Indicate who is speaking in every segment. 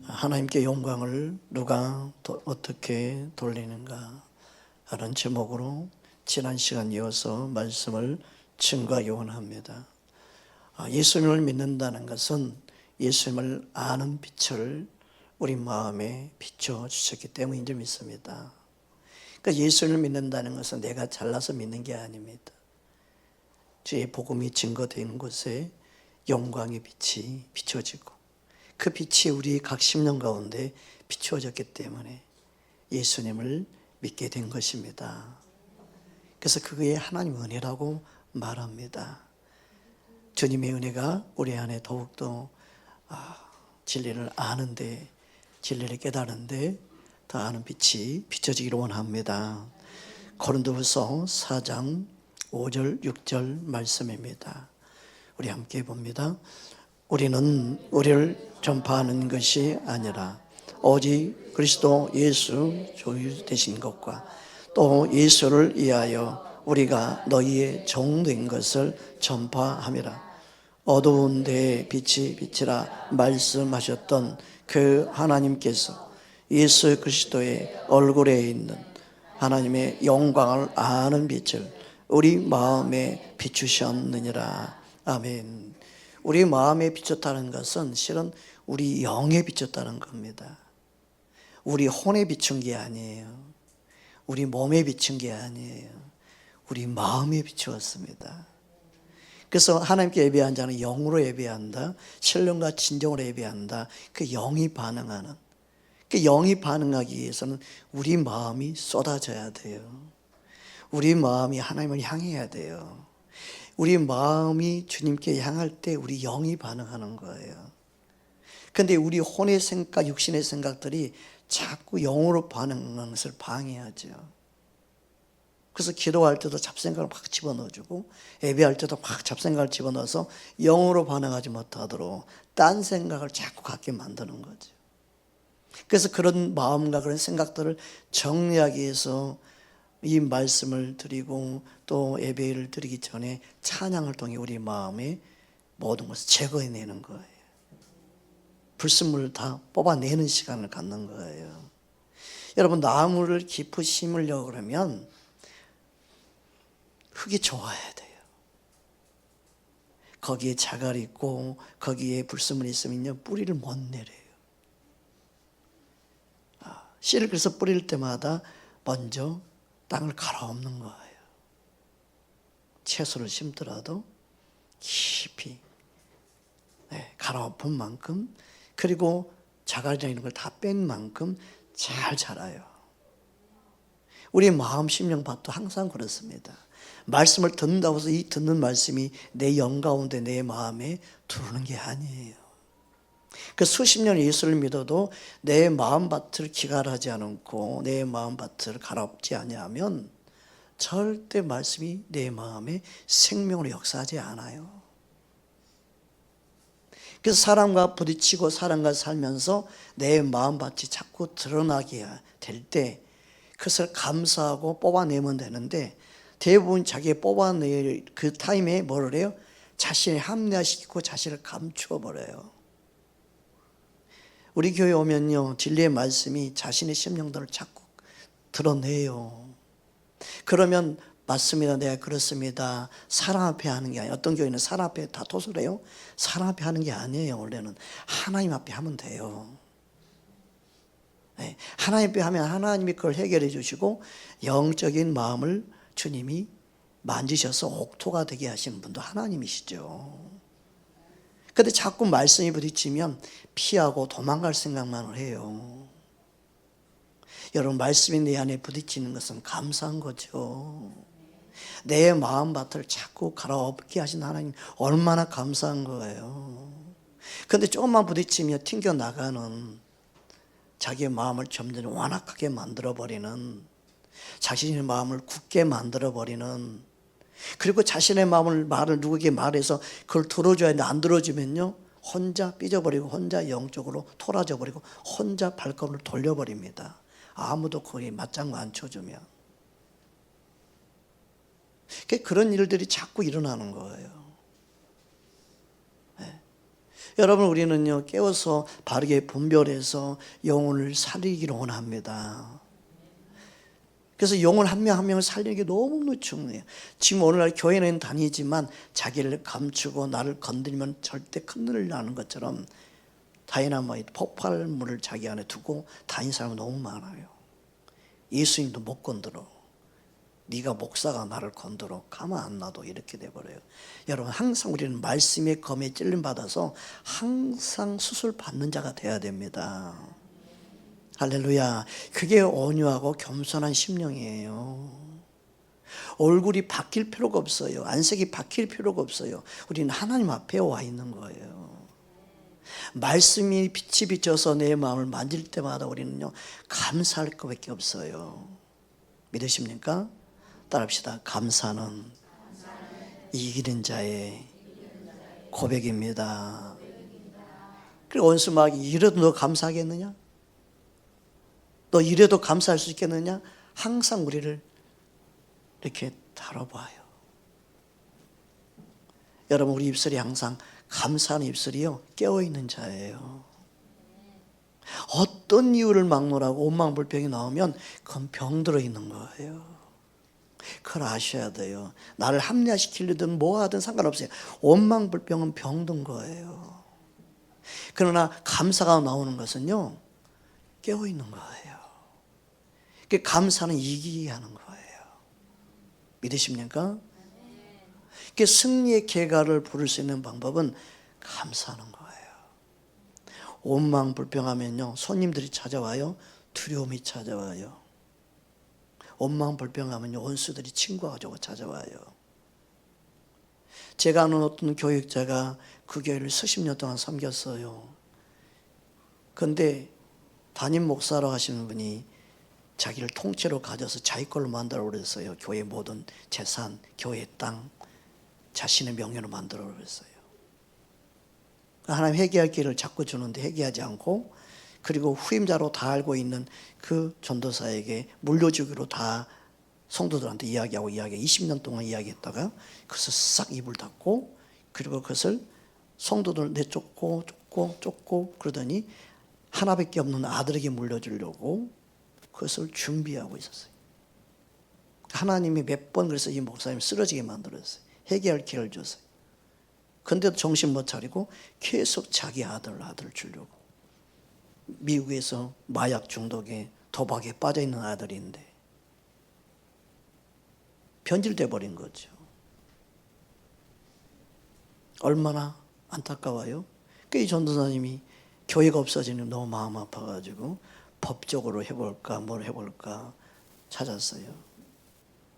Speaker 1: 하나님께 영광을 누가 어떻게 돌리는가 하는 제목으로 지난 시간 이어서 말씀을 증거하기 합니다. 예수님을 믿는다는 것은 예수님을 아는 빛을 우리 마음에 비춰주셨기 때문인 줄 믿습니다. 그러니까 예수님을 믿는다는 것은 내가 잘나서 믿는 게 아닙니다. 주의 복음이 증거되는 곳에 영광의 빛이 비춰지고 그 빛이 우리 각 심령 가운데 비추어졌기 때문에 예수님을 믿게 된 것입니다. 그래서 그게 하나님의 은혜라고 말합니다. 주님의 은혜가 우리 안에 더욱더 진리를 아는데, 진리를 깨달은데 더 아는 빛이 비춰지기를 원합니다. 고린도후서 4장 5절 6절 말씀입니다. 우리 함께 봅니다. 우리는 우리를 전파하는 것이 아니라 오직 그리스도 예수 주 되신 것과 또 예수를 위하여 우리가 너희의 종된 것을 전파함이라. 어두운 데에 빛이 비치라 말씀하셨던 그 하나님께서 예수 그리스도의 얼굴에 있는 하나님의 영광을 아는 빛을 우리 마음에 비추셨느니라. 아멘. 우리 마음에 비쳤다는 것은 실은 우리 영에 비쳤다는 겁니다. 우리 혼에 비춘 게 아니에요. 우리 몸에 비춘 게 아니에요. 우리 마음에 비추었습니다. 그래서 하나님께 예배한 자는 영으로 예배한다. 신령과 진정으로 예배한다. 그 영이 반응하는, 그 영이 반응하기 위해서는 우리 마음이 쏟아져야 돼요. 우리 마음이 하나님을 향해야 돼요. 우리 마음이 주님께 향할 때 우리 영이 반응하는 거예요. 그런데 우리 혼의 생각, 육신의 생각들이 자꾸 영으로 반응하는 것을 방해하죠. 그래서 기도할 때도 잡생각을 막 집어넣어주고 예배할 때도 막 잡생각을 집어넣어서 영으로 반응하지 못하도록 딴 생각을 자꾸 갖게 만드는 거죠. 그래서 그런 마음과 그런 생각들을 정리하기 위해서 이 말씀을 드리고 또 예배를 드리기 전에 찬양을 통해 우리 마음에 모든 것을 제거해내는 거예요. 불순물을 다 뽑아내는 시간을 갖는 거예요. 여러분, 나무를 깊이 심으려고 그러면 흙이 좋아야 돼요. 거기에 자갈이 있고 거기에 불순물이 있으면요 뿌리를 못 내려요. 씨를 그래서 뿌릴 때마다 먼저 땅을 갈아엎는 거예요. 채소를 심더라도 깊이 갈아엎은 만큼, 그리고 자갈이나 이런 걸 다 뺀 만큼 잘 자라요. 우리 마음 심령밭도 항상 그렇습니다. 말씀을 듣는다고 해서 이 듣는 말씀이 내 영 가운데 내 마음에 들어오는 게 아니에요. 그 수십 년 예수를 믿어도 내 마음밭을 기갈하지 않고 내 마음밭을 갈아엎지 아니하면 절대 말씀이 내 마음에 생명으로 역사하지 않아요. 그래서 사람과 부딪히고 사람과 살면서 내 마음밭이 자꾸 드러나게 될 때 그것을 감사하고 뽑아내면 되는데, 대부분 자기가 뽑아낼 그 타임에 뭐를 해요? 자신을 합리화시키고 자신을 감추어 버려요. 우리 교회 오면요 진리의 말씀이 자신의 심령들을 자꾸 드러내요. 그러면 맞습니다, 내가 그렇습니다, 사람 앞에 하는 게 아니에요. 어떤 교회는 사람 앞에 다 토설해요. 사람 앞에 하는 게 아니에요. 원래는 하나님 앞에 하면 돼요. 하나님 앞에 하면 하나님이 그걸 해결해 주시고 영적인 마음을 주님이 만지셔서 옥토가 되게 하시는 분도 하나님이시죠. 그런데 자꾸 말씀이 부딪히면 피하고 도망갈 생각만 해요. 여러분, 말씀이 내 안에 부딪히는 것은 감사한 거죠. 내 마음밭을 자꾸 갈아엎게 하신 하나님 얼마나 감사한 거예요. 그런데 조금만 부딪히면 튕겨나가는, 자기의 마음을 점점 완악하게 만들어버리는, 자신의 마음을 굳게 만들어버리는, 그리고 자신의 말을 누구에게 말해서 그걸 들어줘야 하는데 안 들어주면요 혼자 삐져버리고 혼자 영적으로 토라져 버리고 혼자 발걸음을 돌려버립니다. 아무도 거기에 맞장구 안 쳐주면. 그런 일들이 자꾸 일어나는 거예요. 여러분, 우리는요 깨워서 바르게 분별해서 영혼을 살리기를 원합니다. 그래서 영혼 한 명 한 명을 살리는 게 너무 중요해요. 지금 오늘날 교회는 다니지만 자기를 감추고 나를 건드리면 절대 큰일을 나는 것처럼 다이너마이트 폭발물을 자기 안에 두고 다니는 사람이 너무 많아요. 예수님도 못 건드려. 네가 목사가 나를 건드려 가만 안 놔도 이렇게 돼버려요. 여러분, 항상 우리는 말씀의 검에 찔림 받아서 항상 수술 받는 자가 돼야 됩니다. 할렐루야. 그게 온유하고 겸손한 심령이에요. 얼굴이 바뀔 필요가 없어요. 안색이 바뀔 필요가 없어요. 우리는 하나님 앞에 와 있는 거예요. 말씀이 빛이 비쳐서 내 마음을 만질 때마다 우리는요 감사할 것밖에 없어요. 믿으십니까? 따라합시다. 감사는 이기는 자의 고백입니다. 그리고 원수 막 이래도 너 감사하겠느냐? 너 이래도 감사할 수 있겠느냐? 항상 우리를 이렇게 다뤄봐요. 여러분, 우리 입술이 항상 감사하는 입술이요 깨어있는 자예요. 어떤 이유를 막론하고 원망불평이 나오면 그건 병들어 있는 거예요. 그걸 아셔야 돼요. 나를 합리화시키려든 뭐 하든 상관없어요. 원망불평은 병든 거예요. 그러나 감사가 나오는 것은요 깨어있는 거예요. 그 감사는 이기게 하는 거예요. 믿으십니까? 그 승리의 계가를 부를 수 있는 방법은 감사하는 거예요. 원망불평하면요 손님들이 찾아와요, 두려움이 찾아와요. 원망불평하면요 원수들이 친구하자고 찾아와요. 제가 아는 어떤 교육자가 그 교회를 수십 년 동안 섬겼어요. 그런데 담임 목사라고 하시는 분이 자기를 통째로 가져서 자기 걸로 만들어 그랬어요. 교회 모든 재산, 교회 땅 자신의 명예로 만들어 그랬어요. 하나님 회개할 기회를 자꾸 주는데 회개하지 않고, 그리고 후임자로 다 알고 있는 그 전도사에게 물려주기로 다 성도들한테 이야기하고 20년 동안 이야기했다가 그것을 싹 입을 닫고, 그리고 그것을 성도들 내쫓고 쫓고 그러더니 하나밖에 없는 아들에게 물려주려고 그것을 준비하고 있었어요. 하나님이 몇 번 그래서 이 목사님 쓰러지게 만들었어요. 회개할 기회를 줬어요. 근데도 정신 못 차리고 계속 자기 아들 주려고. 미국에서 마약 중독에 도박에 빠져있는 아들인데 변질돼 버린 거죠. 얼마나 안타까워요. 이 전도사님이 교회가 없어지는 너무 마음 아파가지고 법적으로 해볼까 뭘 해볼까 찾았어요.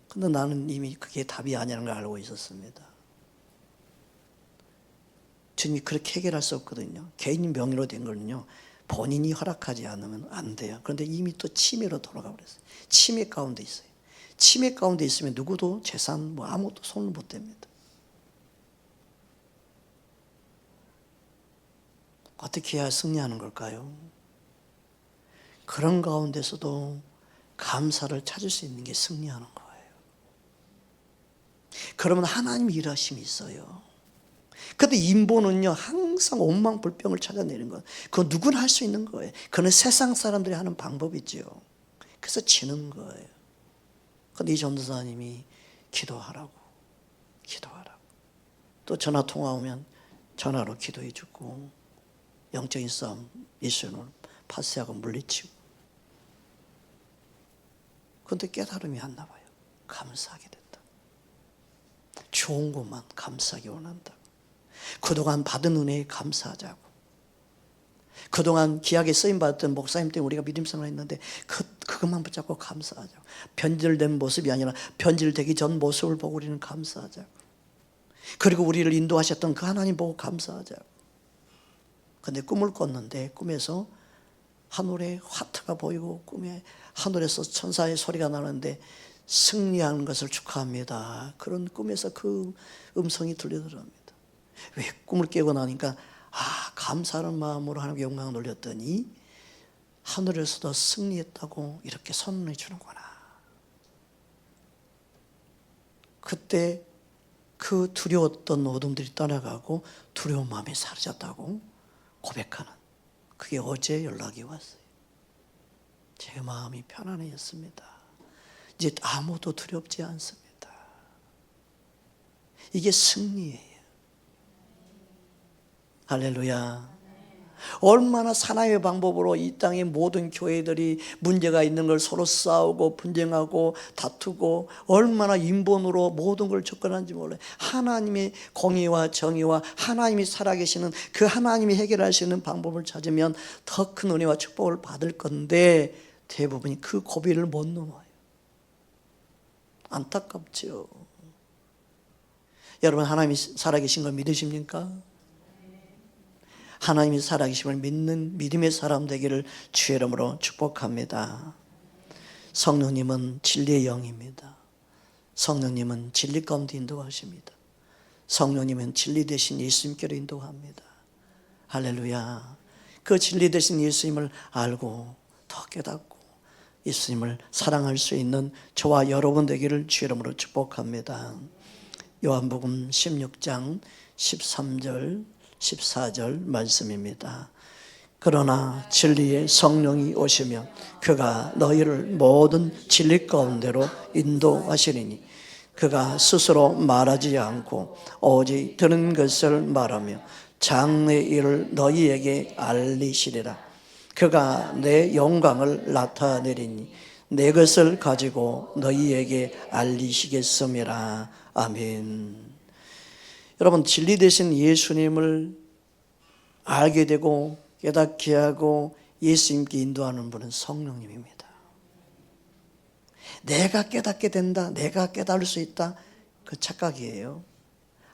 Speaker 1: 근데 나는 이미 그게 답이 아니라는 걸 알고 있었습니다. 주님이 그렇게 해결할 수 없거든요. 개인 명의로 된 거는요 본인이 허락하지 않으면 안 돼요. 그런데 이미 또 치매로 돌아가 버렸어요. 치매 가운데 있어요. 치매 가운데 있으면 누구도 재산 뭐 아무것도 손을 못 댑니다. 어떻게 해야 승리하는 걸까요? 그런 가운데서도 감사를 찾을 수 있는 게 승리하는 거예요. 그러면 하나님의 일하심이 있어요. 근데 인보는요 항상 원망불평을 찾아내는 것, 그건 누구나 할 수 있는 거예요. 그건 세상 사람들이 하는 방법이죠. 그래서 지는 거예요. 근데 이 전도사님이 기도하라고 또 전화 통화 오면 전화로 기도해 주고 영적인 싸움 이슈는 파쇄하고 물리치고. 그런데 깨달음이 안 나와요. 감사하게 됐다. 좋은 것만 감사하기 원한다. 그동안 받은 은혜에 감사하자고. 그동안 귀하게 쓰임받았던 목사님 때문에 우리가 믿음 생활을 했는데 그것만 붙잡고 감사하자고. 변질된 모습이 아니라 변질되기 전 모습을 보고 우리는 감사하자고. 그리고 우리를 인도하셨던 그 하나님 보고 감사하자고. 근데 꿈을 꿨는데 꿈에서 하늘에 화트가 보이고 꿈에 하늘에서 천사의 소리가 나는데 승리하는 것을 축하합니다. 그런 꿈에서 그 음성이 들리더랍니다. 왜 꿈을 깨고 나니까 감사하는 마음으로 하나님께 영광을 돌렸더니 하늘에서도 승리했다고 이렇게 선언해 주는구나. 그때 그 두려웠던 어둠들이 떠나가고 두려운 마음이 사라졌다고 고백하는, 그게 어제 연락이 왔어요. 제 마음이 편안해졌습니다. 이제 아무도 두렵지 않습니다. 이게 승리예요. 할렐루야. 얼마나 사나이의 방법으로 이 땅의 모든 교회들이 문제가 있는 걸 서로 싸우고 분쟁하고 다투고 얼마나 인본으로 모든 걸 접근하는지 몰라요. 하나님의 공의와 정의와 하나님이 살아계시는 그 하나님이 해결할 수 있는 방법을 찾으면 더 큰 은혜와 축복을 받을 건데 대부분이 그 고비를 못 넘어요. 안타깝죠. 여러분, 하나님이 살아계신 걸 믿으십니까? 하나님이 살아계심을 믿는 믿음의 사람 되기를 주의 이름으로 축복합니다. 성령님은 진리의 영입니다. 성령님은 진리 가운데 인도하십니다. 성령님은 진리 대신 예수님께로 인도합니다. 할렐루야. 그 진리 대신 예수님을 알고 더 깨닫고 예수님을 사랑할 수 있는 저와 여러분 되기를 주의 이름으로 축복합니다. 요한복음 16장 13절 14절 말씀입니다. 그러나 진리의 성령이 오시면 그가 너희를 모든 진리 가운데로 인도하시리니 그가 스스로 말하지 않고 오직 들은 것을 말하며 장래의 일을 너희에게 알리시리라. 그가 내 영광을 나타내리니 내 것을 가지고 너희에게 알리시겠음이라. 아멘. 여러분, 진리 되신 예수님을 알게 되고 깨닫게 하고 예수님께 인도하는 분은 성령님입니다. 내가 깨닫게 된다, 내가 깨달을 수 있다, 그 착각이에요.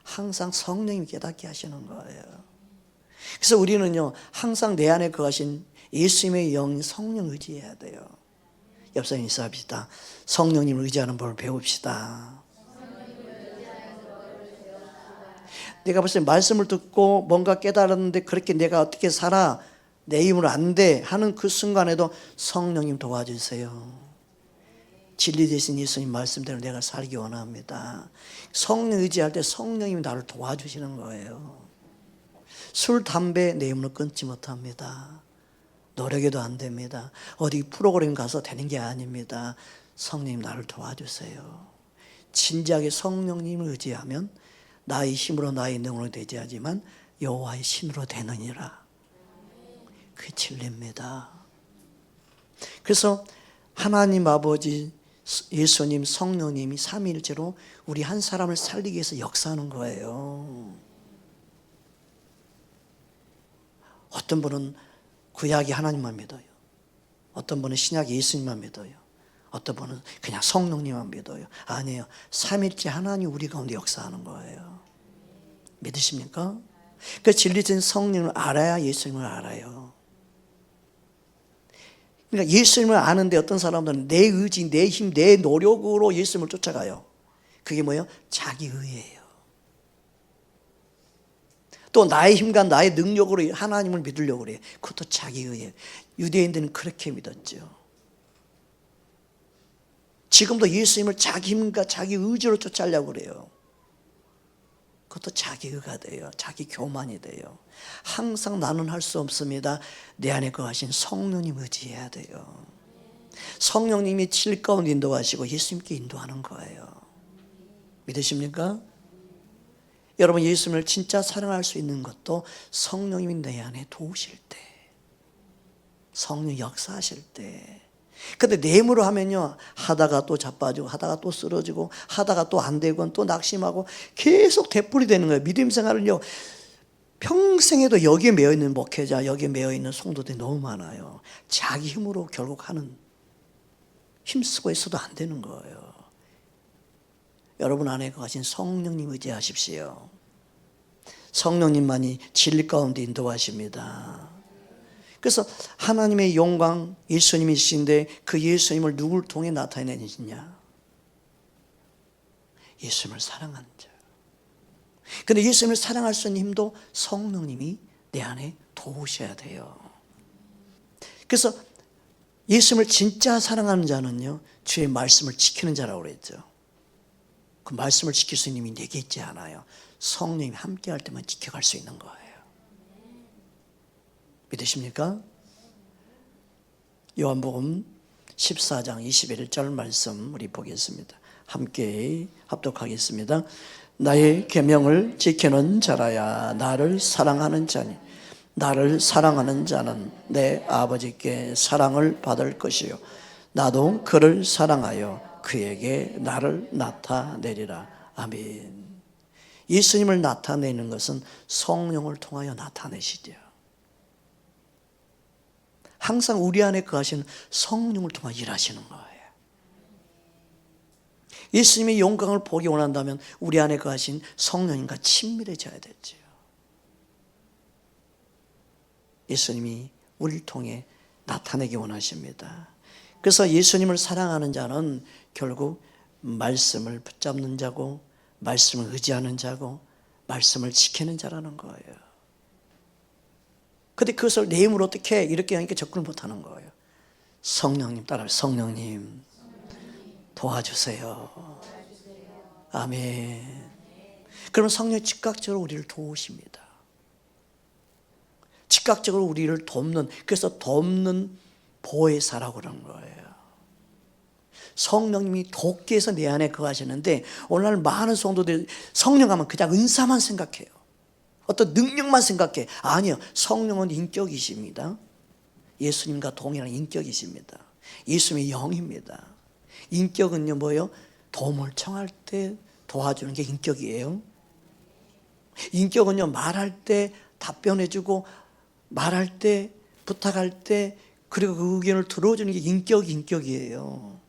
Speaker 1: 항상 성령님이 깨닫게 하시는 거예요. 그래서 우리는요, 항상 내 안에 거하신 예수님의 영, 성령 의지해야 돼요. 옆 사람 인사합시다. 성령님을 의지하는 법을 배웁시다. 내가 벌써 말씀을 듣고 뭔가 깨달았는데 그렇게 내가 어떻게 살아, 내 힘으로 안 돼 하는 그 순간에도 성령님 도와주세요. 진리 되신 예수님 말씀대로 내가 살기 원합니다. 성령 의지할 때 성령님이 나를 도와주시는 거예요. 술, 담배 내 힘으로 끊지 못합니다. 노력해도 안 됩니다. 어디 프로그램 가서 되는 게 아닙니다. 성령님 나를 도와주세요. 진지하게 성령님을 의지하면 나의 힘으로 나의 능력으로 되지 하지만 여호와의 신으로 되느니라. 그게 진리입니다. 그래서 하나님 아버지, 예수님, 성령님이 삼위일체로 우리 한 사람을 살리기 위해서 역사하는 거예요. 어떤 분은 구약이 하나님만 믿어요. 어떤 분은 신약이 예수님만 믿어요. 어떤 분은 그냥 성령님만 믿어요. 아니에요. 삼일째 하나님 우리 가운데 역사하는 거예요. 믿으십니까? 그 진리된 성령을 알아야 예수님을 알아요. 그러니까 예수님을 아는데 어떤 사람들은 내 의지, 내 힘, 내 노력으로 예수님을 쫓아가요. 그게 뭐예요? 자기 의예요. 또 나의 힘과 나의 능력으로 하나님을 믿으려고 그래요. 그것도 자기 의예요. 유대인들은 그렇게 믿었죠. 지금도 예수님을 자기 힘과 자기 의지로 쫓아가려고 그래요. 그것도 자기 의가 돼요. 자기 교만이 돼요. 항상 나는 할 수 없습니다. 내 안에 거하신 성령님 의지해야 돼요. 성령님이 칠 가운데 인도하시고 예수님께 인도하는 거예요. 믿으십니까? 여러분, 예수님을 진짜 사랑할 수 있는 것도 성령님이 내 안에 도우실 때, 성령 역사하실 때. 근데 내 힘으로 하면요, 하다가 또 자빠지고 하다가 또 쓰러지고 하다가 또 안 되고 또 낙심하고 계속 되풀이 되는 거예요. 믿음 생활은요, 평생에도 여기에 매여있는 목회자, 여기에 매여있는 성도들이 너무 많아요. 자기 힘으로 결국 하는, 힘쓰고 있어도 안 되는 거예요. 여러분 안에 거하신 성령님 의지하십시오. 성령님만이 진리 가운데 인도하십니다. 그래서 하나님의 영광 예수님이신데 그 예수님을 누굴 통해 나타내시냐? 예수님을 사랑하는 자. 그런데 예수님을 사랑할 수 있는 힘도 성령님이 내 안에 도우셔야 돼요. 그래서 예수님을 진짜 사랑하는 자는요, 주의 말씀을 지키는 자라고 그랬죠. 그 말씀을 지킬 수 있는 힘이 내게 있지 않아요. 성령님이 함께 할 때만 지켜갈 수 있는 거예요. 믿으십니까? 요한복음 14장 21절 말씀 우리 보겠습니다. 함께 합독하겠습니다. 나의 계명을 지키는 자라야 나를 사랑하는 자니 나를 사랑하는 자는 내 아버지께 사랑을 받을 것이요 나도 그를 사랑하여 그에게 나를 나타내리라. 아멘. 예수님을 나타내는 것은 성령을 통하여 나타내시죠. 항상 우리 안에 거하시는 성령을 통하여 일하시는 거예요. 예수님의 영광을 보기 원한다면 우리 안에 거하신 성령님과 친밀해져야 되죠. 예수님이 우리를 통해 나타내기 원하십니다. 그래서 예수님을 사랑하는 자는 결국 말씀을 붙잡는 자고 말씀을 의지하는 자고 말씀을 지키는 자라는 거예요. 근데 그것을 내 힘으로 어떻게 이렇게 하니까 접근을 못하는 거예요. 성령님 따라하세요. 성령님 도와주세요. 아멘. 그러면 성령이 즉각적으로 우리를 도우십니다. 즉각적으로 우리를 돕는, 그래서 돕는 보혜사라고 그러는 거예요. 성령님이 돕기 위해서 내 안에 거하시는데 오늘날 많은 성도들이 성령 하면 그냥 은사만 생각해요. 어떤 능력만 생각해. 아니요. 성령은 인격이십니다. 예수님과 동일한 인격이십니다. 예수님의 영입니다. 인격은요 뭐예요? 도움을 청할 때 도와주는 게 인격이에요. 인격은요 말할 때 답변해주고 말할 때 부탁할 때 그리고 그 의견을 들어주는 게 인격이에요.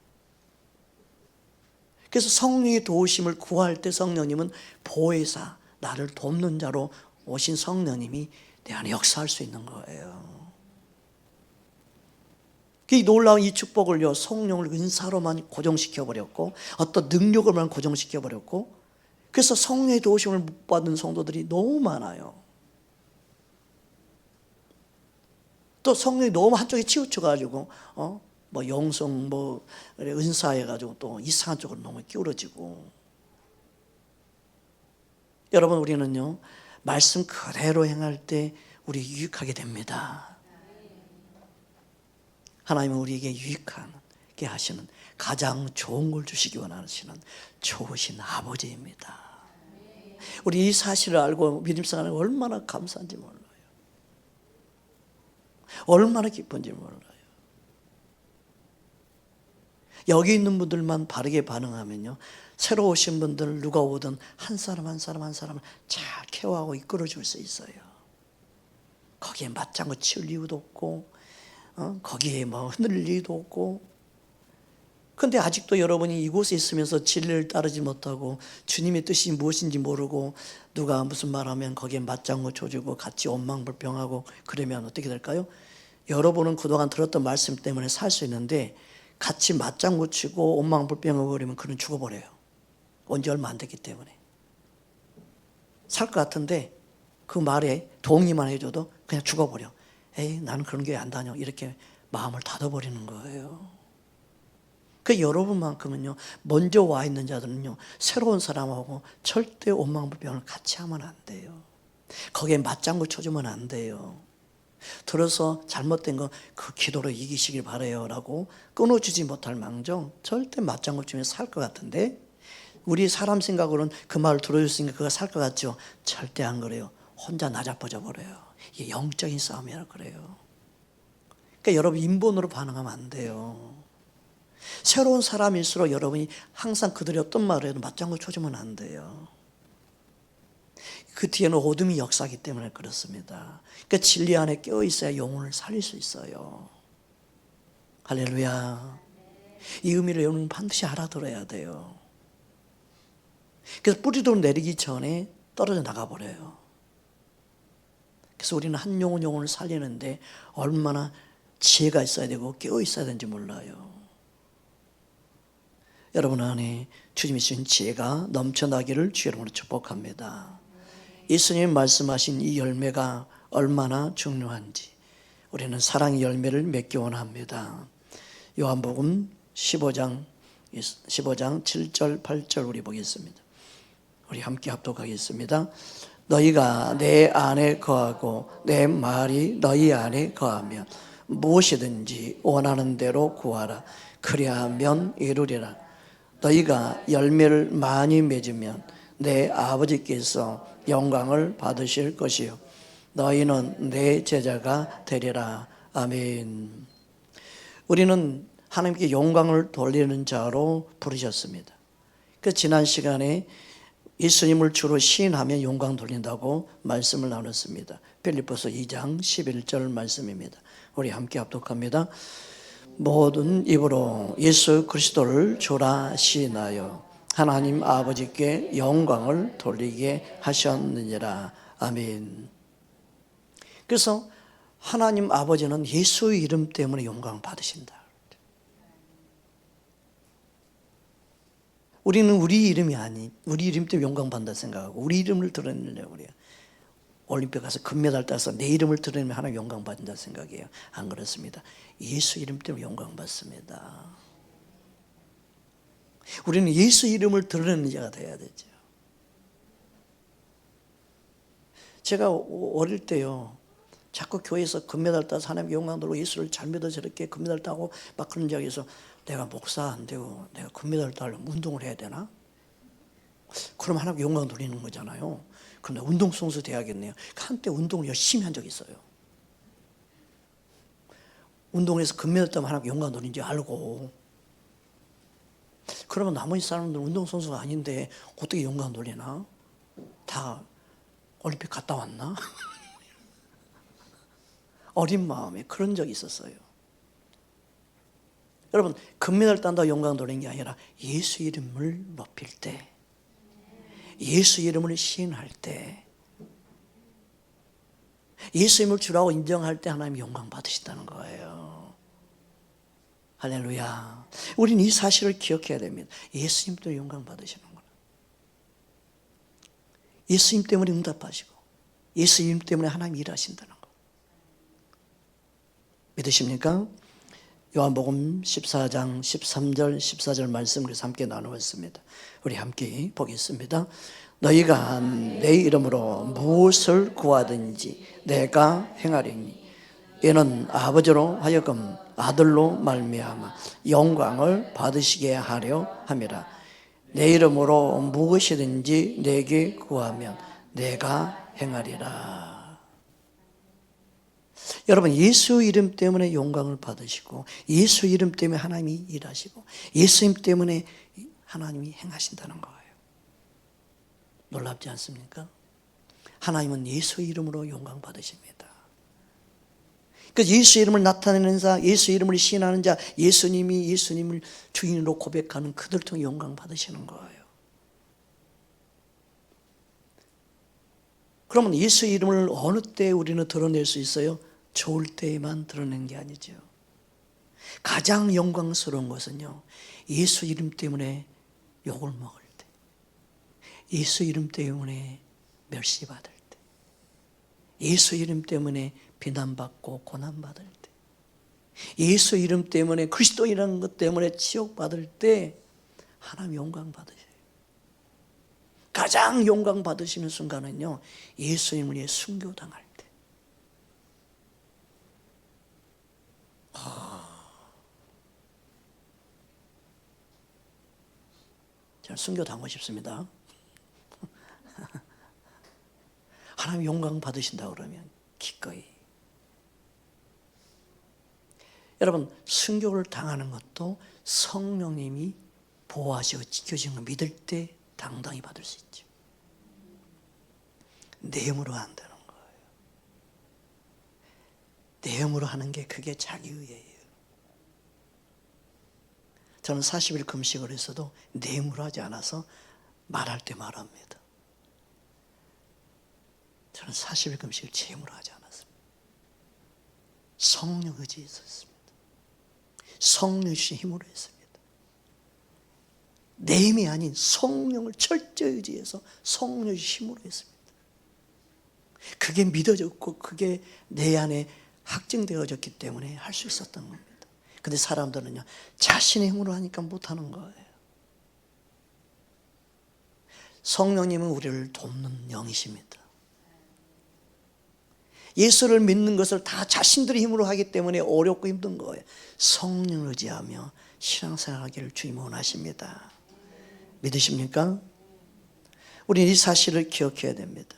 Speaker 1: 그래서 성령의 도우심을 구할 때 성령님은 보혜사, 나를 돕는 자로 오신 성령님이 내 안에 역사할 수 있는 거예요. 이 놀라운 이 축복을요 성령을 은사로만 고정시켜버렸고 어떤 능력으로만 고정시켜버렸고 그래서 성령의 도우심을 못 받은 성도들이 너무 많아요. 또 성령이 너무 한쪽에 치우쳐가지고 뭐 영성 뭐 은사해가지고 또 이상한 쪽으로 너무 기울어지고. 여러분 우리는요 말씀 그대로 행할 때 우리 유익하게 됩니다. 하나님은 우리에게 유익하게 하시는 가장 좋은 걸 주시기 원하시는 좋으신 아버지입니다. 우리 이 사실을 알고 믿음 생활에 얼마나 감사한지 몰라요. 얼마나 기쁜지 몰라요. 여기 있는 분들만 바르게 반응하면요 새로 오신 분들 누가 오든 한 사람 한 사람을 잘 케어하고 이끌어 줄 수 있어요. 거기에 맞장구 치울 이유도 없고 거기에 뭐 흔들릴 이유도 없고. 근데 아직도 여러분이 이곳에 있으면서 진리를 따르지 못하고 주님의 뜻이 무엇인지 모르고 누가 무슨 말하면 거기에 맞장구 쳐주고 같이 원망불평하고 그러면 어떻게 될까요? 여러분은 그동안 들었던 말씀 때문에 살 수 있는데 같이 맞장구 치고 원망불평하고 그러면 그는 죽어버려요. 온 지 얼마 안 됐기 때문에. 살 것 같은데 그 말에 동의만 해줘도 그냥 죽어버려. 에이 나는 그런 교회 안 다녀. 이렇게 마음을 닫아버리는 거예요. 그 여러분만큼은요 먼저 와 있는 자들은요 새로운 사람하고 절대 원망불평을 같이 하면 안 돼요. 거기에 맞장구 쳐주면 안 돼요. 들어서 잘못된 거 그 기도로 이기시길 바라요 라고 끊어주지 못할 망정 절대 맞장구 치면 살 것 같은데 우리 사람 생각으로는 그 말을 들어줬으니까 그가 살 것 같죠. 절대 안 그래요. 혼자 나자빠져 버려요. 이게 영적인 싸움이라 그래요. 그러니까 여러분 인본으로 반응하면 안 돼요. 새로운 사람일수록 여러분이 항상 그들이 어떤 말을 해도 맞장구 쳐주면 안 돼요. 그 뒤에는 어둠이 역사하기 때문에 그렇습니다. 그러니까 진리 안에 껴 있어야 영혼을 살릴 수 있어요. 할렐루야. 이 의미를 여러분 반드시 알아들어야 돼요. 그래서 뿌리도 내리기 전에 떨어져 나가버려요. 그래서 우리는 한 영혼을 살리는데 얼마나 지혜가 있어야 되고 깨어 있어야 되는지 몰라요. 여러분 안에 주님이 주신 지혜가 넘쳐나기를 주 이름으로 축복합니다. 예수님이 말씀하신 이 열매가 얼마나 중요한지 우리는 사랑의 열매를 맺기 원합니다. 요한복음 15장 7절 8절 우리 보겠습니다. 우리 함께 합독하겠습니다. 너희가 내 안에 거하고 내 말이 너희 안에 거하면 무엇이든지 원하는 대로 구하라. 그리하면 이루리라. 너희가 열매를 많이 맺으면 내 아버지께서 영광을 받으실 것이요 너희는 내 제자가 되리라. 아멘. 우리는 하나님께 영광을 돌리는 자로 부르셨습니다. 그 지난 시간에 예수님을 주로 시인하며 영광 돌린다고 말씀을 나눴습니다. 빌립보서 2장 11절 말씀입니다. 우리 함께 합독합니다. 모든 입으로 예수 그리스도를 주라 시인하여 하나님 아버지께 영광을 돌리게 하셨느니라. 아멘. 그래서 하나님 아버지는 예수의 이름 때문에 영광을 받으신다. 우리는 우리 이름이 아닌, 우리 이름 때문에 영광받는다 생각하고 우리 이름을 드러내려고 그래요. 올림픽 가서 금메달 따서 내 이름을 드러내면 하나님 영광받는다 생각해요. 안 그렇습니다. 예수 이름 때문에 영광받습니다. 우리는 예수 이름을 드러내는 자가 돼야 되죠. 제가 어릴 때요, 자꾸 교회에서 금메달 따서 하나님께 영광 돌리고 예수를 잘 믿어 저렇게 금메달 따고 막 그런 자리에서 내가 목사 안 되고 내가 금메달 따려면 운동을 해야 되나? 그럼 하나님께 영광 돌리는 거잖아요. 그럼 내가 운동선수 돼야겠네요. 한때 운동을 열심히 한 적이 있어요. 운동에서 금메달 따면 하나님께 영광 돌리는지 알고, 그러면 나머지 사람들은 운동선수가 아닌데 어떻게 영광 돌리나? 다 올림픽 갔다 왔나? 어린 마음에 그런 적이 있었어요. 여러분, 금메달 딴다고 영광 돌리는 게 아니라 예수 이름을 높일 때, 예수 이름을 시인할 때, 예수 이름을 주라고 인정할 때 하나님 영광 받으신다는 거예요. 할렐루야. 우리는 이 사실을 기억해야 됩니다. 예수님 때문에 영광 받으시는구나. 예수님 때문에 응답하시고 예수님 때문에 하나님 일하신다는 거 믿으십니까? 요한복음 14장 13절 14절 말씀을 함께 나누었습니다. 우리 함께 보겠습니다. 너희가 내 이름으로 무엇을 구하든지 내가 행하리니 이는 아버지로 하여금 아들로 말미암아 영광을 받으시게 하려 함이라. 내 이름으로 무엇이든지 내게 구하면 내가 행하리라. 여러분, 예수 이름 때문에 영광을 받으시고 예수 이름 때문에 하나님이 일하시고 예수님 때문에 하나님이 행하신다는 거예요. 놀랍지 않습니까? 하나님은 예수 이름으로 영광 받으십니다. 그 예수 이름을 나타내는 자, 예수 이름을 시인하는 자, 예수님이 예수님을 주인으로 고백하는 그들 통해 영광 받으시는 거예요. 그러면 예수 이름을 어느 때 우리는 드러낼 수 있어요? 좋을 때에만 드러낸 게 아니죠. 가장 영광스러운 것은요, 예수 이름 때문에 욕을 먹을 때, 예수 이름 때문에 멸시받을 때, 예수 이름 때문에 비난받고 고난받을 때, 예수 이름 때문에 그리스도인이라는 것 때문에 치욕받을 때 하나님 영광 받으셔요. 가장 영광 받으시는 순간은요, 예수님을 위해 순교당할 때. 저는 순교당하고 싶습니다. 하나님 영광 받으신다 그러면 기꺼이. 여러분, 순교를 당하는 것도 성령님이 보호하시고 지켜주는 걸 믿을 때 당당히 받을 수 있죠. 내 힘으로 안 되는 거예요. 내 힘으로 하는 게 그게 자기의예요. 저는 40일 금식을 했어도 내 힘으로 하지 않아서 말할 때 말합니다. 저는 40일 금식을 제 힘으로 하지 않았습니다. 성령 의지에 있었습니다. 성령 주신 힘으로 했습니다. 내 힘이 아닌 성령을 철저히 의지해서 성령 주신 힘으로 했습니다. 그게 믿어졌고 그게 내 안에 확증되어졌기 때문에 할 수 있었던 겁니다. 근데 사람들은요, 자신의 힘으로 하니까 못하는 거예요. 성령님은 우리를 돕는 영이십니다. 예수를 믿는 것을 다 자신들의 힘으로 하기 때문에 어렵고 힘든 거예요. 성령을 의지하며 신앙생활하기를 주님 원하십니다. 믿으십니까? 우리는 이 사실을 기억해야 됩니다.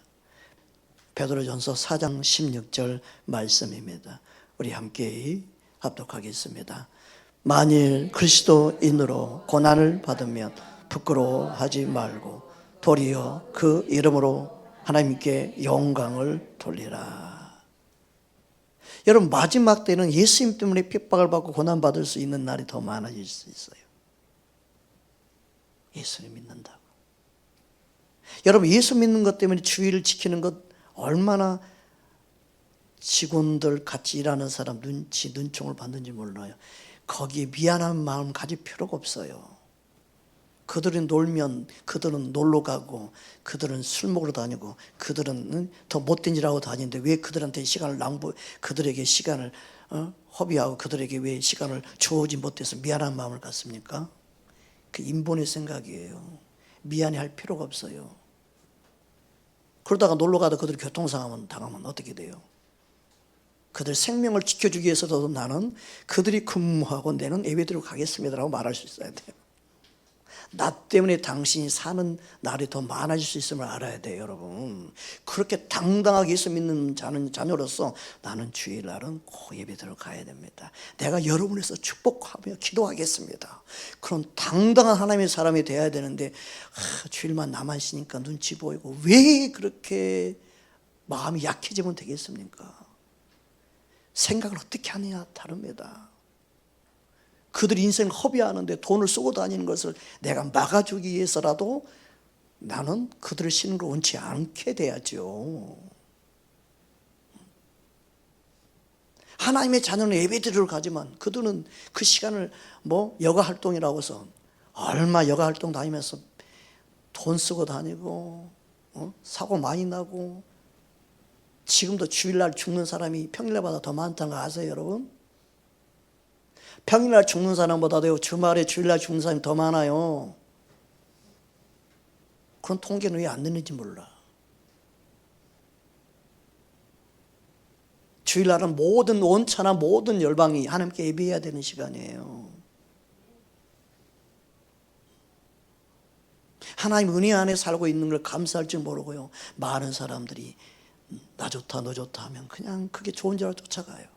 Speaker 1: 베드로전서 4장 16절 말씀입니다. 우리 함께 합독하겠습니다. 만일 그리스도인으로 고난을 받으면 부끄러워하지 말고 도리어 그 이름으로 하나님께 영광을 돌리라. 여러분, 마지막 때는 예수님 때문에 핍박을 받고 고난받을 수 있는 날이 더 많아질 수 있어요. 예수를 믿는다고. 여러분, 예수 믿는 것 때문에 주의를 지키는 것 얼마나 직원들 같이 일하는 사람 눈총을 받는지 몰라요. 거기에 미안한 마음 가질 필요가 없어요. 그들이 놀면 그들은 놀러 가고, 그들은 술 먹으러 다니고, 그들은 더 못된 일하고 다니는데 왜 그들한테 시간을 그들에게 시간을 허비하고 그들에게 왜 시간을 주어지 못해서 미안한 마음을 갖습니까? 그 인본의 생각이에요. 미안해 할 필요가 없어요. 그러다가 놀러 가다 그들이 교통사고 당하면 어떻게 돼요? 그들 생명을 지켜주기 위해서도 나는 그들이 근무하고 내는 예배드리러 가겠습니다라고 말할 수 있어야 돼요. 나 때문에 당신이 사는 날이 더 많아질 수 있음을 알아야 돼요, 여러분. 그렇게 당당하게 예수 믿는 자녀로서 나는 주일날은 꼭 예배드리러 가야 됩니다. 내가 여러분에서 축복하며 기도하겠습니다. 그런 당당한 하나님의 사람이 돼야 되는데 주일만 나만 있으니까 눈치 보이고 왜 그렇게 마음이 약해지면 되겠습니까? 생각을 어떻게 하느냐 다릅니다. 그들이 인생을 허비하는데 돈을 쓰고 다니는 것을 내가 막아주기 위해서라도 나는 그들을 신으로 원치 않게 돼야죠. 하나님의 자녀는 예배드리러 가지만 그들은 그 시간을 여가활동이라고 해서 얼마 여가활동 다니면서 돈 쓰고 다니고 사고 많이 나고, 지금도 주일날 죽는 사람이 평일날보다 더 많다는 거 아세요, 여러분? 평일날 죽는 사람보다도 주말에 주일날 죽는 사람이 더 많아요. 그런 통계는 왜 안 내는지 몰라. 주일날은 모든 원차나 모든 열방이 하나님께 예배해야 되는 시간이에요. 하나님 은혜 안에 살고 있는 걸 감사할 줄 모르고요, 많은 사람들이 나 좋다 너 좋다 하면 그냥 그게 좋은 줄 알고 쫓아가요.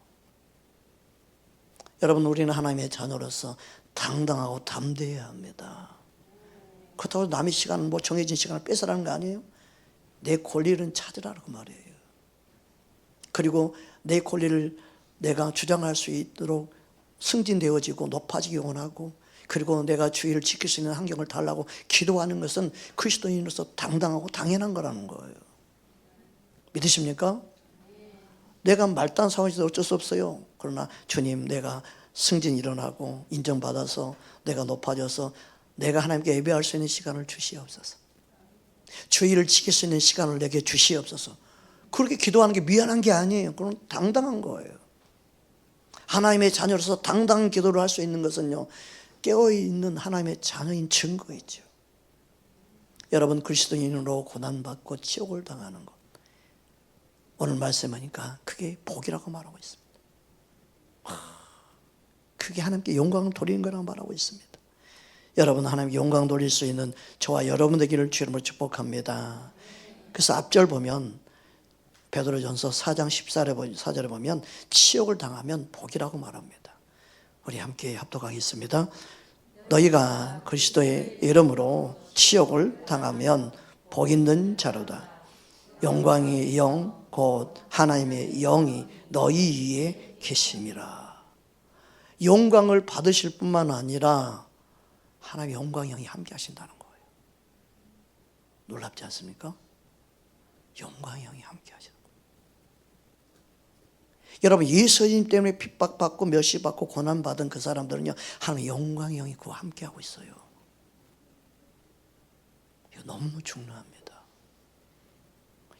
Speaker 1: 여러분, 우리는 하나님의 자녀로서 당당하고 담대해야 합니다. 그렇다고 남의 시간을 정해진 시간을 뺏으라는 거 아니에요? 내 권리를 찾으라고 말이에요. 그리고 내 권리를 내가 주장할 수 있도록 승진되어지고 높아지기 원하고, 그리고 내가 주의를 지킬 수 있는 환경을 달라고 기도하는 것은 그리스도인으로서 당당하고 당연한 거라는 거예요. 믿으십니까? 내가 말단 상황에서 어쩔 수 없어요. 그러나 주님, 내가 승진 일어나고 인정받아서 내가 높아져서 내가 하나님께 예배할 수 있는 시간을 주시옵소서. 주의를 지킬 수 있는 시간을 내게 주시옵소서. 그렇게 기도하는 게 미안한 게 아니에요. 그건 당당한 거예요. 하나님의 자녀로서 당당한 기도를 할 수 있는 것은요, 깨어있는 하나님의 자녀인 증거이죠. 여러분, 그리스도인으로 고난받고 치욕을 당하는 것, 오늘 말씀하니까 그게 복이라고 말하고 있습니다. 그게 하나님께 영광을 돌리는 거라고 말하고 있습니다. 여러분, 하나님께 영광 돌릴 수 있는 저와 여러분 되기를 주님으로 축복합니다. 그래서 앞절 보면 베드로전서 4장 14절에 보면 치욕을 당하면 복이라고 말합니다. 우리 함께 합독하겠습니다. 너희가 그리스도의 이름으로 치욕을 당하면 복 있는 자로다. 영광의 영 곧 하나님의 영이 너희 위에 계심이라. 영광을 받으실 뿐만 아니라 하나님의 영광의 영이 함께 하신다는 거예요. 놀랍지 않습니까? 영광의 영이 함께 하시는 거예요. 여러분, 예수님 때문에 핍박받고 멸시받고 고난받은 그 사람들은요, 하나님의 영광의 영이 그와 함께 하고 있어요. 이거 너무 중요합니다.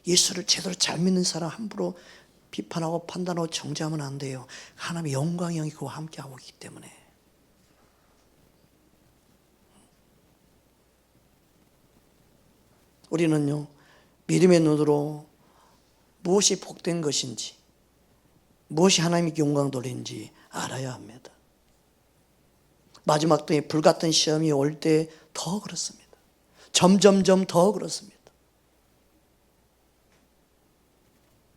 Speaker 1: 예수를 제대로 잘 믿는 사람 함부로 비판하고 판단하고 정죄하면 안 돼요. 하나님의 영광의 영이 그와 함께하고 있기 때문에. 우리는요, 믿음의 눈으로 무엇이 복된 것인지, 무엇이 하나님께 영광 돌리는지 알아야 합니다. 마지막 때에 불같은 시험이 올 때 더 그렇습니다. 점점점 더 그렇습니다.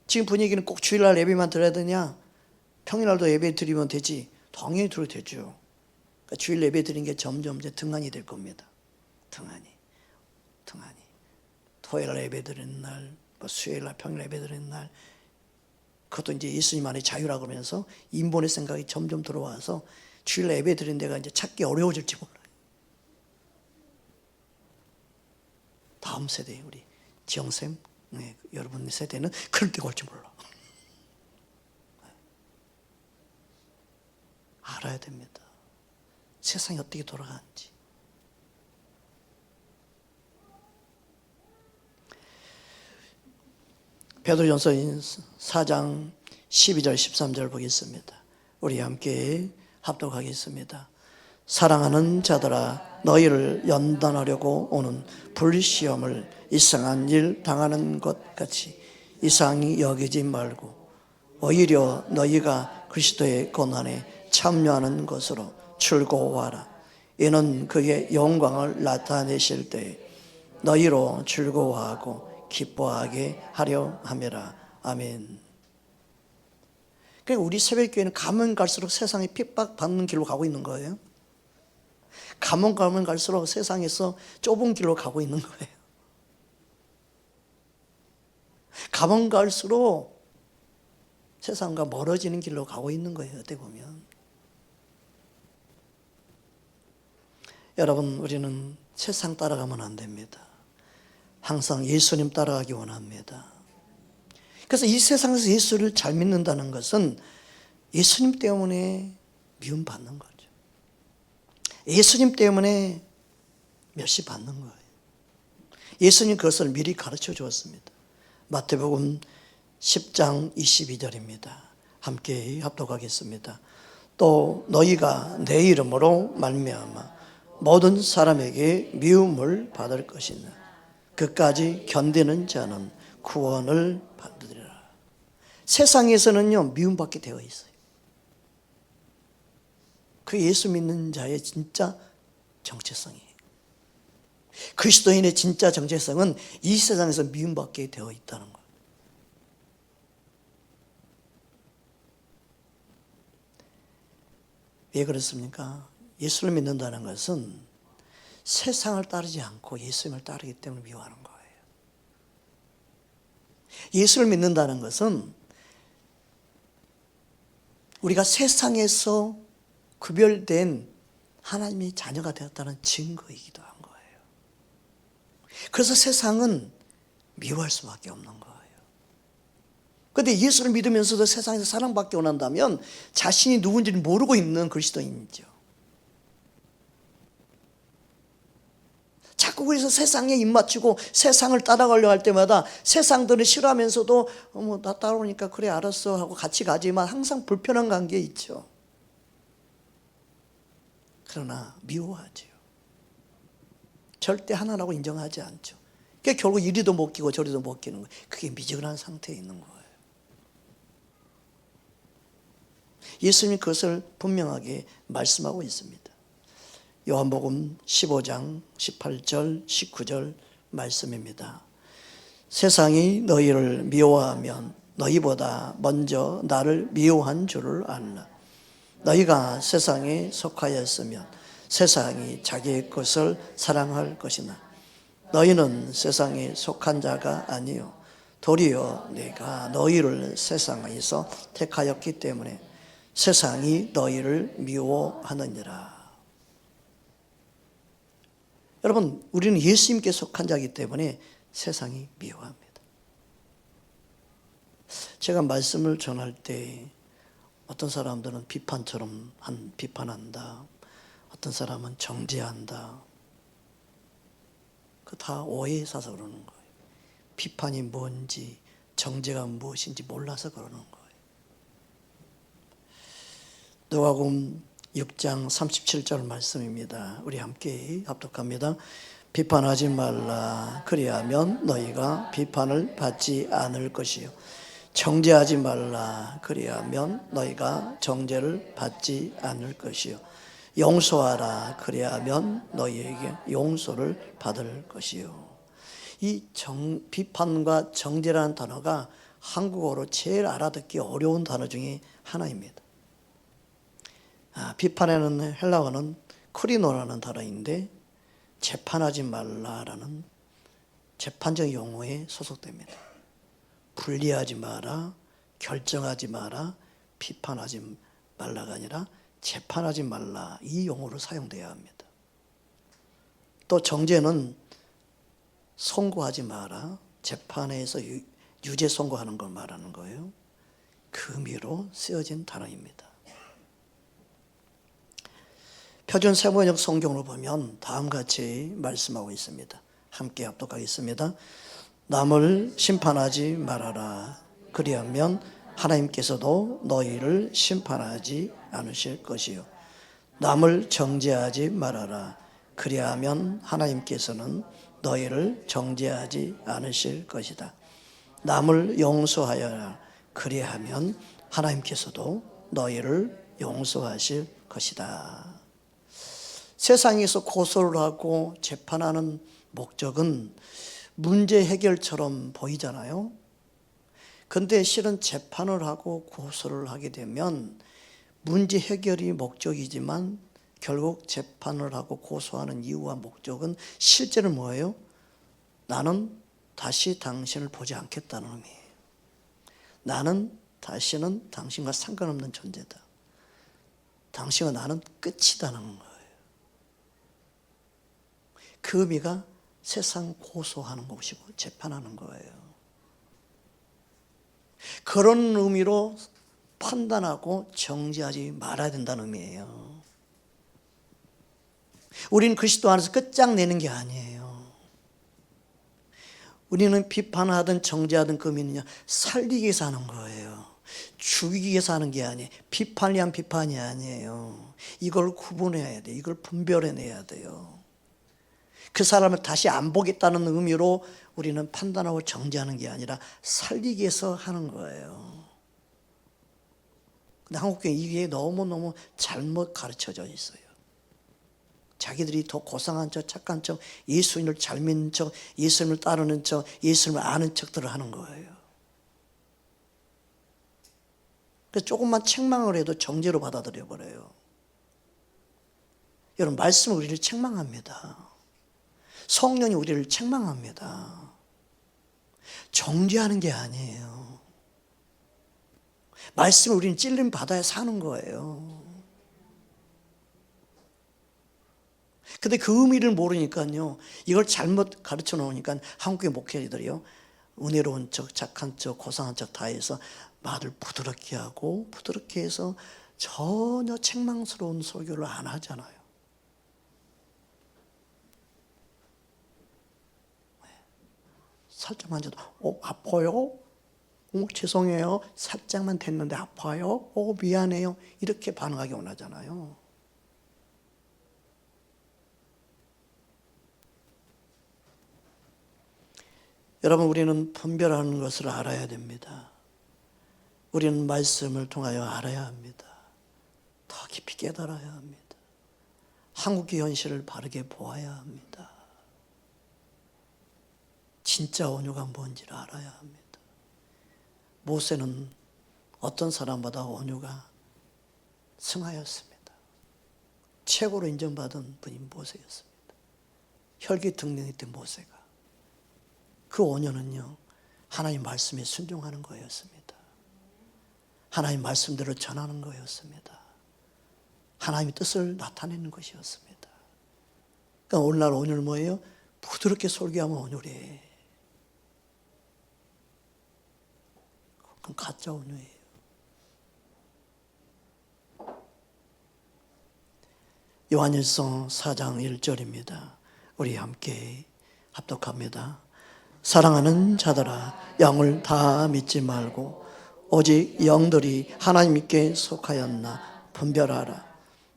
Speaker 1: 지금 분위기는 꼭 주일날 예배만 드려야 되냐? 평일날도 예배 드리면 되지. 당연히 드려도 되죠. 그러니까 주일 예배 드리는 게 점점 이제 등한이 될 겁니다. 등한이. 토요일날 예배 드리는 날, 수요일날 평일 예배 드리는 날, 그것도 이제 예수님 안에 자유라 그러면서 인본의 생각이 점점 들어와서 주일 예배 드리는 데가 이제 찾기 어려워질지 몰라요. 다음 세대 우리 지영쌤, 네, 여러분 세대는 그럴 때가 올지 몰라. 알아야 됩니다. 세상이 어떻게 돌아가는지. 베드로전서 4장 12절 13절 보겠습니다. 우리 함께 합독하겠습니다. 사랑하는 자들아, 너희를 연단하려고 오는 불시험을 이상한 일 당하는 것 같이 이상히 여기지 말고 오히려 너희가 그리스도의 고난에 참여하는 것으로 즐거워하라. 이는 그의 영광을 나타내실 때 너희로 즐거워하고 기뻐하게 하려 함이라. 아멘. 그러니까 우리 새벽교회는 가면 갈수록 세상에 핍박받는 길로 가고 있는 거예요. 가면 갈수록 세상에서 좁은 길로 가고 있는 거예요. 가면 갈수록 세상과 멀어지는 길로 가고 있는 거예요. 어떻게 보면. 여러분, 우리는 세상 따라가면 안 됩니다. 항상 예수님 따라가기 원합니다. 그래서 이 세상에서 예수를 잘 믿는다는 것은 예수님 때문에 미움받는 거죠. 예수님 때문에 멸시받는 거예요. 예수님 그것을 미리 가르쳐 주었습니다. 마태복음 10장 22절입니다. 함께 합독하겠습니다. 또 너희가 내 이름으로 말미암아 모든 사람에게 미움을 받을 것이나 그까지 견디는 자는 구원을 받으리라. 세상에서는요, 미움받게 되어 있어요. 그 예수 믿는 자의 진짜 정체성이에요. 그리스도인의 진짜 정체성은 이 세상에서 미움받게 되어 있다는 거예요. 왜 그렇습니까? 예수를 믿는다는 것은 세상을 따르지 않고 예수님을 따르기 때문에 미워하는 거예요. 예수를 믿는다는 것은 우리가 세상에서 구별된 하나님의 자녀가 되었다는 증거이기도 한 거예요. 그래서 세상은 미워할 수밖에 없는 거예요. 그런데 예수를 믿으면서도 세상에서 사랑받기 원한다면 자신이 누군지를 모르고 있는 그리스도인이죠. 자꾸 그래서 세상에 입맞추고 세상을 따라가려고 할 때마다 세상들을 싫어하면서도 나 따라오니까 그래 알았어 하고 같이 가지만 항상 불편한 관계에 있죠. 그러나 미워하죠. 절대 하나라고 인정하지 않죠. 그러니까 결국 이리도 못 끼고 저리도 못 끼는 거예요. 그게 미지근한 상태에 있는 거예요. 예수님이 그것을 분명하게 말씀하고 있습니다. 요한복음 15장 18절 19절 말씀입니다. 세상이 너희를 미워하면 너희보다 먼저 나를 미워한 줄을 알라. 너희가 세상에 속하였으면 세상이 자기의 것을 사랑할 것이나 너희는 세상에 속한 자가 아니요 도리어 내가 너희를 세상에서 택하였기 때문에 세상이 너희를 미워하느니라. 여러분, 우리는 예수님께 속한 자이기 때문에 세상이 미워합니다. 제가 말씀을 전할 때 어떤 사람들은 비판처럼 비판한다. 어떤 사람은 정죄한다. 그 다 오해에 사서 그러는 거예요. 비판이 뭔지 정죄가 무엇인지 몰라서 그러는 거예요. 누가복음 6장 37절 말씀입니다. 우리 함께 합독합니다. 비판하지 말라. 그리하면 너희가 비판을 받지 않을 것이요. 정죄하지 말라. 그리하면 너희가 정죄를 받지 않을 것이요. 용서하라. 그리하면 너희에게 용서를 받을 것이요. 이 비판과 정죄라는 단어가 한국어로 제일 알아듣기 어려운 단어 중에 하나입니다. 비판에는 헬라어는 크리노라는 단어인데 재판하지 말라라는 재판적 용어에 소속됩니다. 분리하지 마라, 결정하지 마라, 비판하지 말라가 아니라 재판하지 말라, 이 용어로 사용되어야 합니다. 또 정죄는 선고하지 마라, 재판에서 유죄 선고하는 걸 말하는 거예요. 그 의미로 쓰여진 단어입니다. 표준 세번역 성경으로 보면 다음과 같이 말씀하고 있습니다. 함께 합독하겠습니다. 남을 심판하지 말아라. 그리하면 하나님께서도 너희를 심판하지 않으실 것이요. 남을 정죄하지 말아라. 그리하면 하나님께서는 너희를 정죄하지 않으실 것이다. 남을 용서하여라. 그리하면 하나님께서도 너희를 용서하실 것이다. 세상에서 고소를 하고 재판하는 목적은 문제 해결처럼 보이잖아요. 근데 실은 재판을 하고 고소를 하게 되면 문제 해결이 목적이지만 결국 재판을 하고 고소하는 이유와 목적은 실제로 뭐예요? 나는 다시 당신을 보지 않겠다는 의미예요. 나는 다시는 당신과 상관없는 존재다. 당신과 나는 끝이다는 거예요. 그 의미가 세상 고소하는 것이고 재판하는 거예요. 그런 의미로 판단하고 정죄하지 말아야 된다는 의미예요. 우리는 그리스도 안에서 끝장내는 게 아니에요. 우리는 비판하든 정죄하든 그 의미는요, 살리기 위해서 하는 거예요. 죽이기 위해서 하는 게 아니에요. 비판을 위한 비판이 아니에요. 이걸 구분해야 돼요. 이걸 분별해내야 돼요. 그 사람을 다시 안 보겠다는 의미로 우리는 판단하고 정죄하는 게 아니라 살리기 위해서 하는 거예요. 근데 한국교회 이게 너무너무 잘못 가르쳐져 있어요. 자기들이 더 고상한 척, 착한 척, 예수님을 잘 믿는 척, 예수님을 따르는 척, 예수님을 아는 척들을 하는 거예요. 그래서 조금만 책망을 해도 정죄로 받아들여 버려요. 여러분, 말씀은 우리를 책망합니다. 성령이 우리를 책망합니다. 정죄하는 게 아니에요. 말씀을 우리는 찔림 받아야 사는 거예요. 근데 그 의미를 모르니까요, 이걸 잘못 가르쳐 놓으니까 한국의 목회자들이요, 은혜로운 척, 착한 척, 고상한 척 다 해서 말을 부드럽게 하고 부드럽게 해서 전혀 책망스러운 설교를 안 하잖아요. 살짝만 해도 아파요? 죄송해요. 살짝만 됐는데 아파요? 미안해요. 이렇게 반응하기 원하잖아요. 여러분, 우리는 분별하는 것을 알아야 됩니다. 우리는 말씀을 통하여 알아야 합니다. 더 깊이 깨달아야 합니다. 한국의 현실을 바르게 보아야 합니다. 진짜 온유가 뭔지를 알아야 합니다. 모세는 어떤 사람보다 온유가 승하였습니다. 최고로 인정받은 분이 모세였습니다. 혈기등등했던 모세가. 그 온유는요, 하나님 말씀에 순종하는 거였습니다. 하나님 말씀대로 전하는 거였습니다. 하나님의 뜻을 나타내는 것이었습니다. 그러니까 오늘날 온유는 뭐예요? 부드럽게 설교하면 온유래. 그건 가짜 온유예요. 요한일서 4장 1절입니다. 우리 함께 합독합니다. 사랑하는 자들아, 영을 다 믿지 말고 오직 영들이 하나님께 속하였나 분별하라.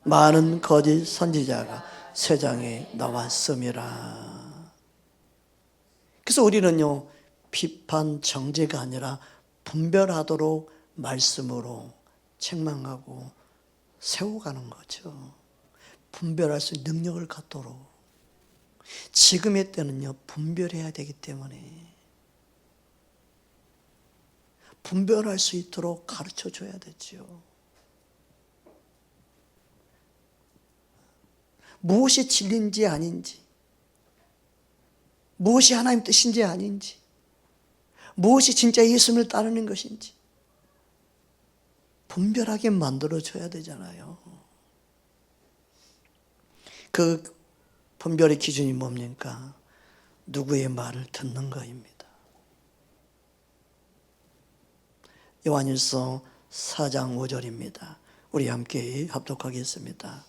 Speaker 1: 많은 거짓 선지자가 세상에 나왔음이라. 그래서 우리는요, 비판 정죄가 아니라 분별하도록 말씀으로 책망하고 세워가는 거죠. 분별할 수 있는 능력을 갖도록. 지금의 때는요, 분별해야 되기 때문에 분별할 수 있도록 가르쳐 줘야 되죠. 무엇이 진리인지 아닌지, 무엇이 하나님 뜻인지 아닌지, 무엇이 진짜 예수님을 따르는 것인지 분별하게 만들어줘야 되잖아요. 그 분별의 기준이 뭡니까? 누구의 말을 듣는 거입니다. 요한일서 4장 5절입니다. 우리 함께 합독하겠습니다.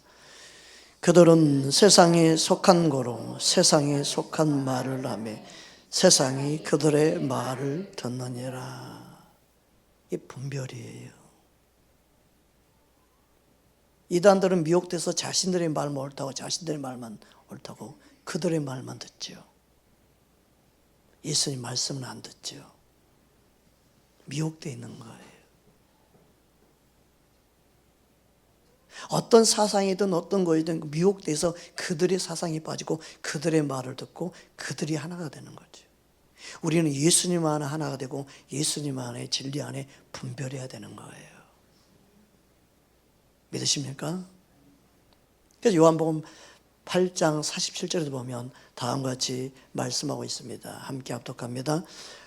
Speaker 1: 그들은 세상에 속한 거로 세상에 속한 말을 하며 세상이 그들의 말을 듣느니라. 이게 분별이에요. 이단들은 미혹돼서 자신들의 말만 옳다고, 자신들의 말만 옳다고 그들의 말만 듣죠. 예수님 말씀은 안 듣죠. 미혹되어 있는 거예요. 어떤 사상이든 어떤 거이든 미혹돼서 그들의 사상에 빠지고 그들의 말을 듣고 그들이 하나가 되는 거죠. 우리는 예수님 안에 하나가 되고 예수님 안에 진리 안에 분별해야 되는 거예요. 믿으십니까? 그래서 요한복음 8장 47절에도 보면 다음과 같이 말씀하고 있습니다. 함께 합독합니다.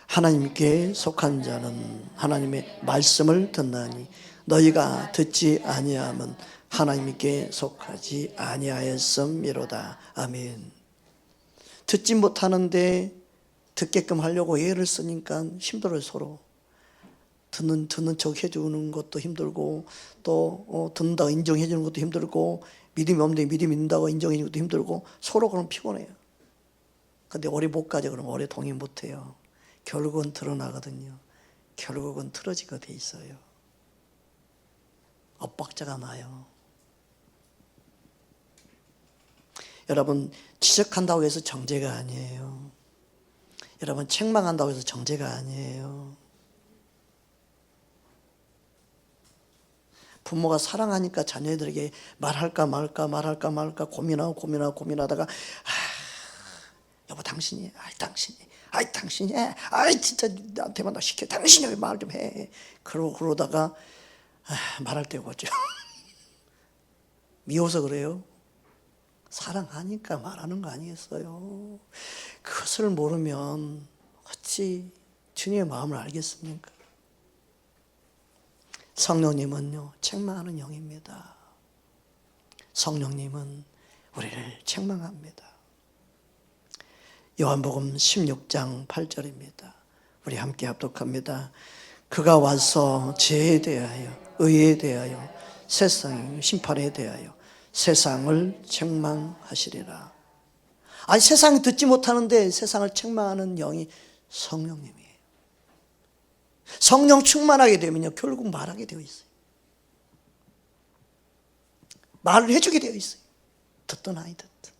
Speaker 1: 하나님께 속한 자는 하나님의 말씀을 듣나니 너희가 듣지 아니함은 하나님께 속하지 아니하였음이로다. 아멘. 듣지 못하는데 듣게끔 하려고 애를 쓰니까 힘들어요. 서로 듣는 척 해주는 것도 힘들고 또 듣는다고 인정해 주는 것도 힘들고 믿음이 없는데 믿음 있다고 인정해 주는 것도 힘들고 서로 그럼 피곤해요. 근데 오래 못 가죠. 그럼 오래 동의 못 해요. 결국은 드러나거든요. 결국은 틀어지게 돼 있어요. 엇박자가 나요. 여러분, 지적한다고 해서 정죄가 아니에요. 여러분, 책망한다고 해서 정죄가 아니에요. 부모가 사랑하니까 자녀들에게 말할까 말까 고민하다가 여보 당신이 진짜 나한테만 나 시켜. 당신이 왜 말 좀 해. 그러다가 말할 때가 오죠. 미워서 그래요? 사랑하니까 말하는 거 아니겠어요? 그것을 모르면 어찌 주님의 마음을 알겠습니까? 성령님은요, 책망하는 영입니다. 성령님은 우리를 책망합니다. 요한복음 16장 8절입니다. 우리 함께 합독합니다. 그가 와서 죄에 대하여, 의에 대하여, 세상 심판에 대하여 세상을 책망하시리라. 아니, 세상이 듣지 못하는데 세상을 책망하는 영이 성령님이에요. 성령 충만하게 되면요, 결국 말하게 되어 있어요. 말을 해주게 되어 있어요. 듣든 아니 듣든.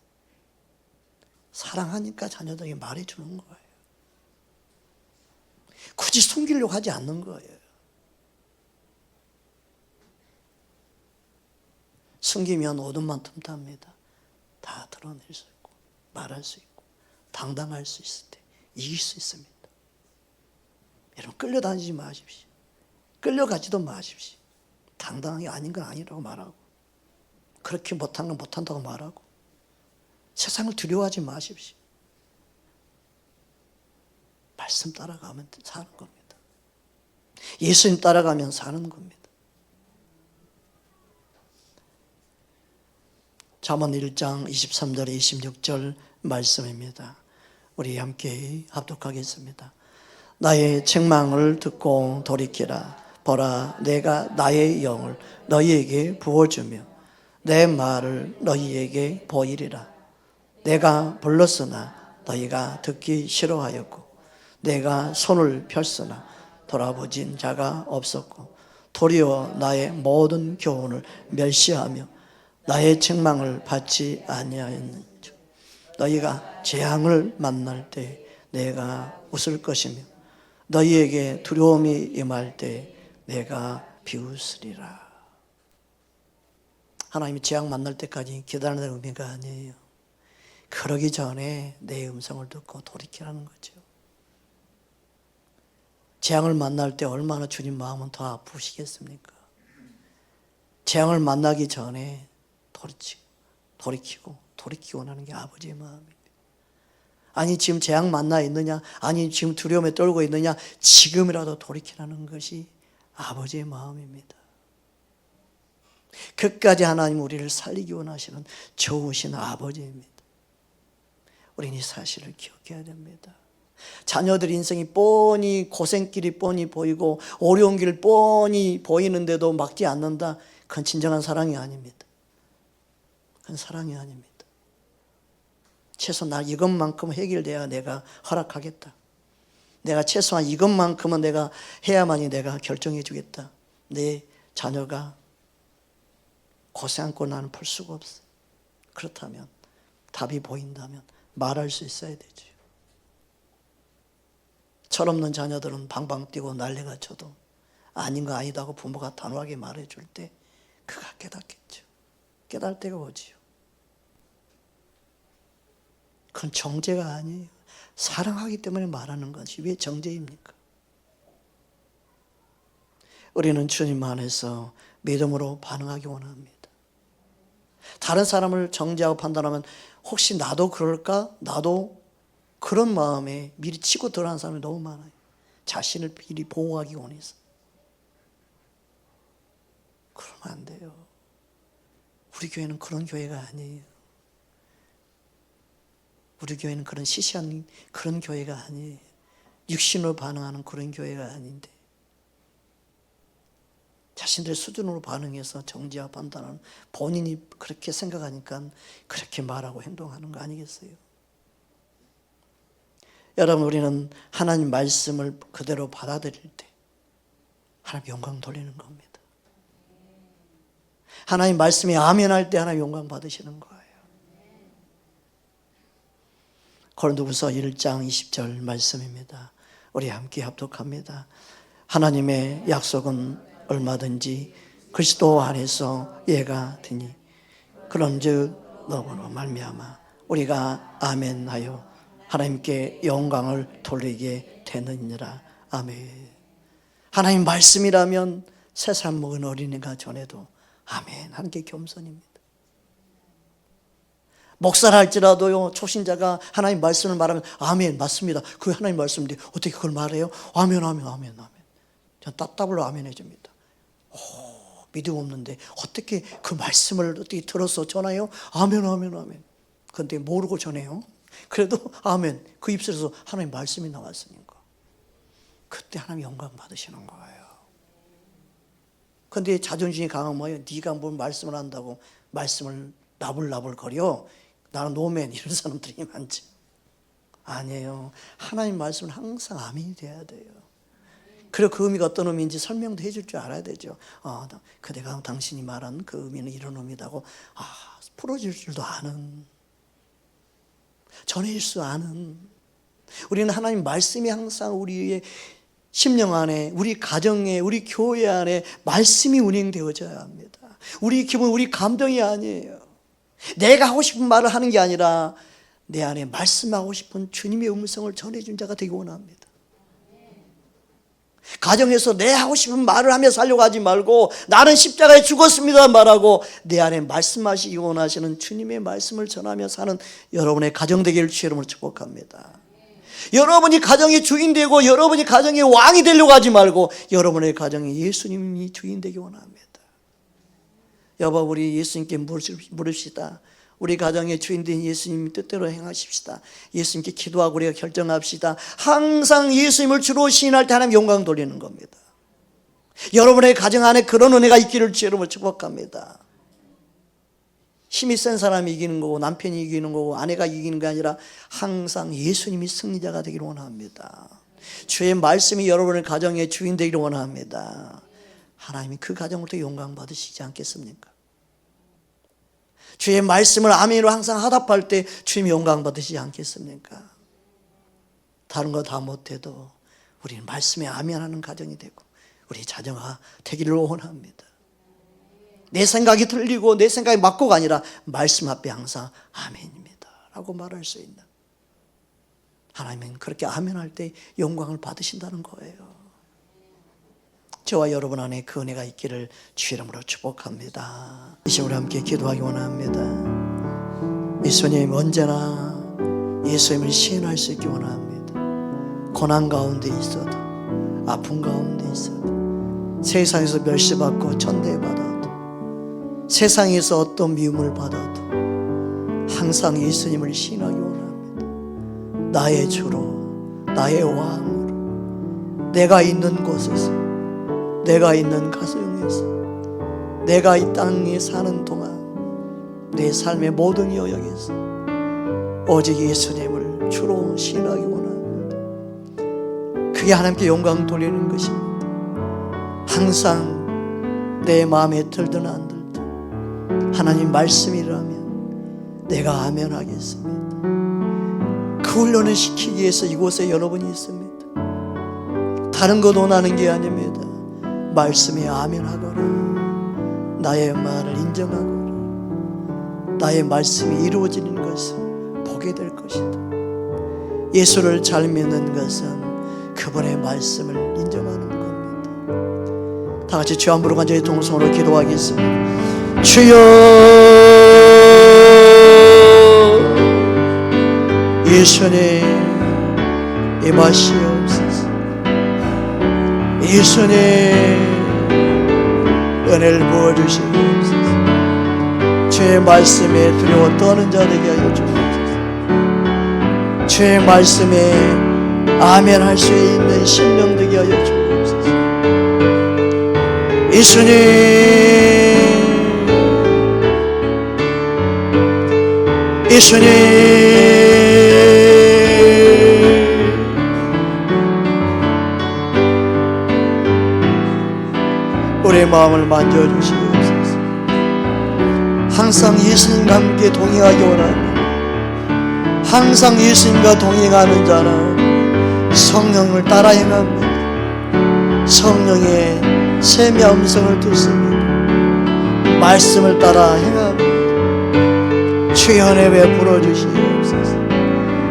Speaker 1: 사랑하니까 자녀들에게 말해주는 거예요. 굳이 숨기려고 하지 않는 거예요. 숨기면 어둠만 틈탑니다. 다 드러낼 수 있고 말할 수 있고 당당할 수 있을 때 이길 수 있습니다. 여러분, 끌려다니지 마십시오. 끌려가지도 마십시오. 당당하게 아닌 건 아니라고 말하고, 그렇게 못한 건 못한다고 말하고, 세상을 두려워하지 마십시오. 말씀 따라가면 사는 겁니다. 예수님 따라가면 사는 겁니다. 잠언 1장 23절에 26절 말씀입니다. 우리 함께 합독하겠습니다. 나의 책망을 듣고 돌이키라. 보라, 내가 나의 영을 너희에게 부어주며 내 말을 너희에게 보이리라. 내가 불렀으나 너희가 듣기 싫어하였고 내가 손을 폈으나 돌아보진 자가 없었고 도리어 나의 모든 교훈을 멸시하며 나의 책망을 받지 아니하였는지. 너희가 재앙을 만날 때 내가 웃을 것이며 너희에게 두려움이 임할 때 내가 비웃으리라. 하나님이 재앙 만날 때까지 기다리는 의미가 아니에요. 그러기 전에 내 음성을 듣고 돌이키라는 거죠. 재앙을 만날 때 얼마나 주님 마음은 더 아프시겠습니까? 재앙을 만나기 전에 돌이키고 나는 게 아버지의 마음입니다. 아니 지금 재앙 만나 있느냐, 아니 지금 두려움에 떨고 있느냐, 지금이라도 돌이키라는 것이 아버지의 마음입니다. 끝까지 하나님 우리를 살리기 원하시는 좋으신 아버지입니다. 우리는 이 사실을 기억해야 됩니다. 자녀들 인생이 뻔히 고생길이 뻔히 보이고 어려운 길 뻔히 보이는데도 막지 않는다. 그건 진정한 사랑이 아닙니다. 그건 사랑이 아닙니다. 최소한 이것만큼 해결돼야 내가 허락하겠다. 내가 최소한 이것만큼은 내가 해야만이 내가 결정해 주겠다. 내 자녀가 고생하고 나는 볼 수가 없어. 그렇다면 답이 보인다면 말할 수 있어야 되죠. 철없는 자녀들은 방방 뛰고 난리가 쳐도 아닌 거 아니다 하고 부모가 단호하게 말해줄 때 그가 깨닫겠죠. 깨달을 때가 오지요. 그건 정죄가 아니에요. 사랑하기 때문에 말하는 것이 왜 정죄입니까? 우리는 주님 안에서 믿음으로 반응하기 원합니다. 다른 사람을 정죄하고 판단하면 혹시 나도 그럴까? 나도 그런 마음에 미리 치고 들어가는 사람이 너무 많아요. 자신을 미리 보호하기 원해서. 그러면 안 돼요. 우리 교회는 그런 교회가 아니에요. 우리 교회는 그런 시시한 그런 교회가 아니에요. 육신으로 반응하는 그런 교회가 아닌데 자신들의 수준으로 반응해서 정죄와 판단하는 본인이 그렇게 생각하니까 그렇게 말하고 행동하는 거 아니겠어요? 여러분, 우리는 하나님 말씀을 그대로 받아들일 때 하나님 영광 돌리는 겁니다. 하나님 말씀에 아멘할 때 하나님 영광 받으시는 거예요. 고린도후서 1장 20절 말씀입니다. 우리 함께 합독합니다. 하나님의 약속은 얼마든지 그리스도 안에서 예가 되니 그런즉 너무로 말미암아 우리가 아멘하여 하나님께 영광을 돌리게 되느니라. 아멘. 하나님 말씀이라면 3살 먹은 어린이가 전해도 아멘 하는 게 겸손입니다. 목사라 할지라도요, 초신자가 하나님 말씀을 말하면 아멘 맞습니다. 그게 하나님 말씀인데 어떻게 그걸 말해요? 아멘 아멘 아멘 아멘. 전 따따블로 아멘 해줍니다. 믿음 없는데 어떻게 그 말씀을 어떻게 들어서 전해요? 아멘 아멘 아멘. 그런데 모르고 전해요. 그래도 아멘, 그 입술에서 하나님 말씀이 나왔으니까 그때 하나님 영광 받으시는 거예요. 그런데 자존심이 강한 뭐예요? 네가 뭘 말씀을 한다고 말씀을 나불나불 거려? 나는 노맨 이런 사람들이 많지. 아니에요. 하나님 말씀은 항상 아멘이 돼야 돼요. 그리고 그 의미가 어떤 의미인지 설명도 해줄 줄 알아야 되죠. 내가 당신이 말한 그 의미는 이런 의미다고 풀어줄 줄도 아는, 전해질 수 아는. 우리는 하나님 말씀이 항상 우리의 심령 안에, 우리 가정에, 우리 교회 안에 말씀이 운행되어져야 합니다. 우리 기분, 우리 감동이 아니에요. 내가 하고 싶은 말을 하는 게 아니라 내 안에 말씀하고 싶은 주님의 음성을 전해준 자가 되기 원합니다. 가정에서 내 하고 싶은 말을 하며 살려고 하지 말고 나는 십자가에 죽었습니다 말하고 내 안에 말씀하시기 원하시는 주님의 말씀을 전하며 사는 여러분의 가정 되기를 주의 이름으로 축복합니다. 여러분이 가정의 주인 되고 여러분이 가정의 왕이 되려고 하지 말고 여러분의 가정에 예수님이 주인 되기 원합니다. 여보, 우리 예수님께 물읍시다. 우리 가정의 주인 된 예수님 뜻대로 행하십시다. 예수님께 기도하고 우리가 결정합시다. 항상 예수님을 주로 시인할 때 하나님 영광 돌리는 겁니다. 여러분의 가정 안에 그런 은혜가 있기를 주의 이름으로 축복합니다. 힘이 센 사람이 이기는 거고 남편이 이기는 거고 아내가 이기는 게 아니라 항상 예수님이 승리자가 되기를 원합니다. 주의 말씀이 여러분의 가정의 주인 되기를 원합니다. 하나님이 그 가정으로부터 영광 받으시지 않겠습니까? 주의 말씀을 아멘으로 항상 화답할 때 주님이 영광 받으시지 않겠습니까? 다른 거 다 못해도 우리는 말씀에 아멘하는 가정이 되고 우리 자녀가 되기를 원합니다. 내 생각이 틀리고 내 생각이 맞고가 아니라 말씀 앞에 항상 아멘입니다 라고 말할 수 있는, 하나님은 그렇게 아멘할 때 영광을 받으신다는 거예요. 저와 여러분 안에 그 은혜가 있기를 주 이름으로 축복합니다. 이 시간 우리 함께 기도하기 원합니다. 예수님, 언제나 예수님을 시인할 수 있기 원합니다. 고난 가운데 있어도, 아픔 가운데 있어도, 세상에서 멸시받고 천대받아도, 세상에서 어떤 미움을 받아도 항상 예수님을 시인하기 원합니다. 나의 주로, 나의 왕으로, 내가 있는 곳에서, 내가 있는 가정에서, 내가 이 땅에 사는 동안 내 삶의 모든 영역에서 오직 예수님을 주로 시인하기 원합니다. 그게 하나님께 영광 돌리는 것입니다. 항상 내 마음에 들든 안 들든 하나님 말씀이라면 내가 아멘 하겠습니다. 그 훈련을 시키기 위해서 이곳에 여러분이 있습니다. 다른 것 원하는 게 아닙니다. 말씀에 아멘 하거라, 나의 말을 인정하거라, 나의 말씀이 이루어지는 것을 보게 될 것이다. 예수를 잘 믿는 것은 그분의 말씀을 인정하는 겁니다. 다 같이 주 한부로 간절히 동성으로 기도하겠습니다. 주여, 예수님 임하시옵소서. 예수님 은혜를 부어주시옵소서. 주의 말씀에 두려워 떠는 자 되게 하여 주옵소서. 주의 말씀에 아멘 할 수 있는 심령 되게 하여 주옵소서. 예수님, 예수님, 우리의 마음을 만져주시옵소서. 항상 예수님과 함께 동행하기 원합니다. 항상 예수님과 동행하는 자는 성령을 따라 행합니다. 성령의 샘의 음성을 듣습니다. 말씀을 따라 행합니다. 주의 은혜 베풀어 주시옵소서.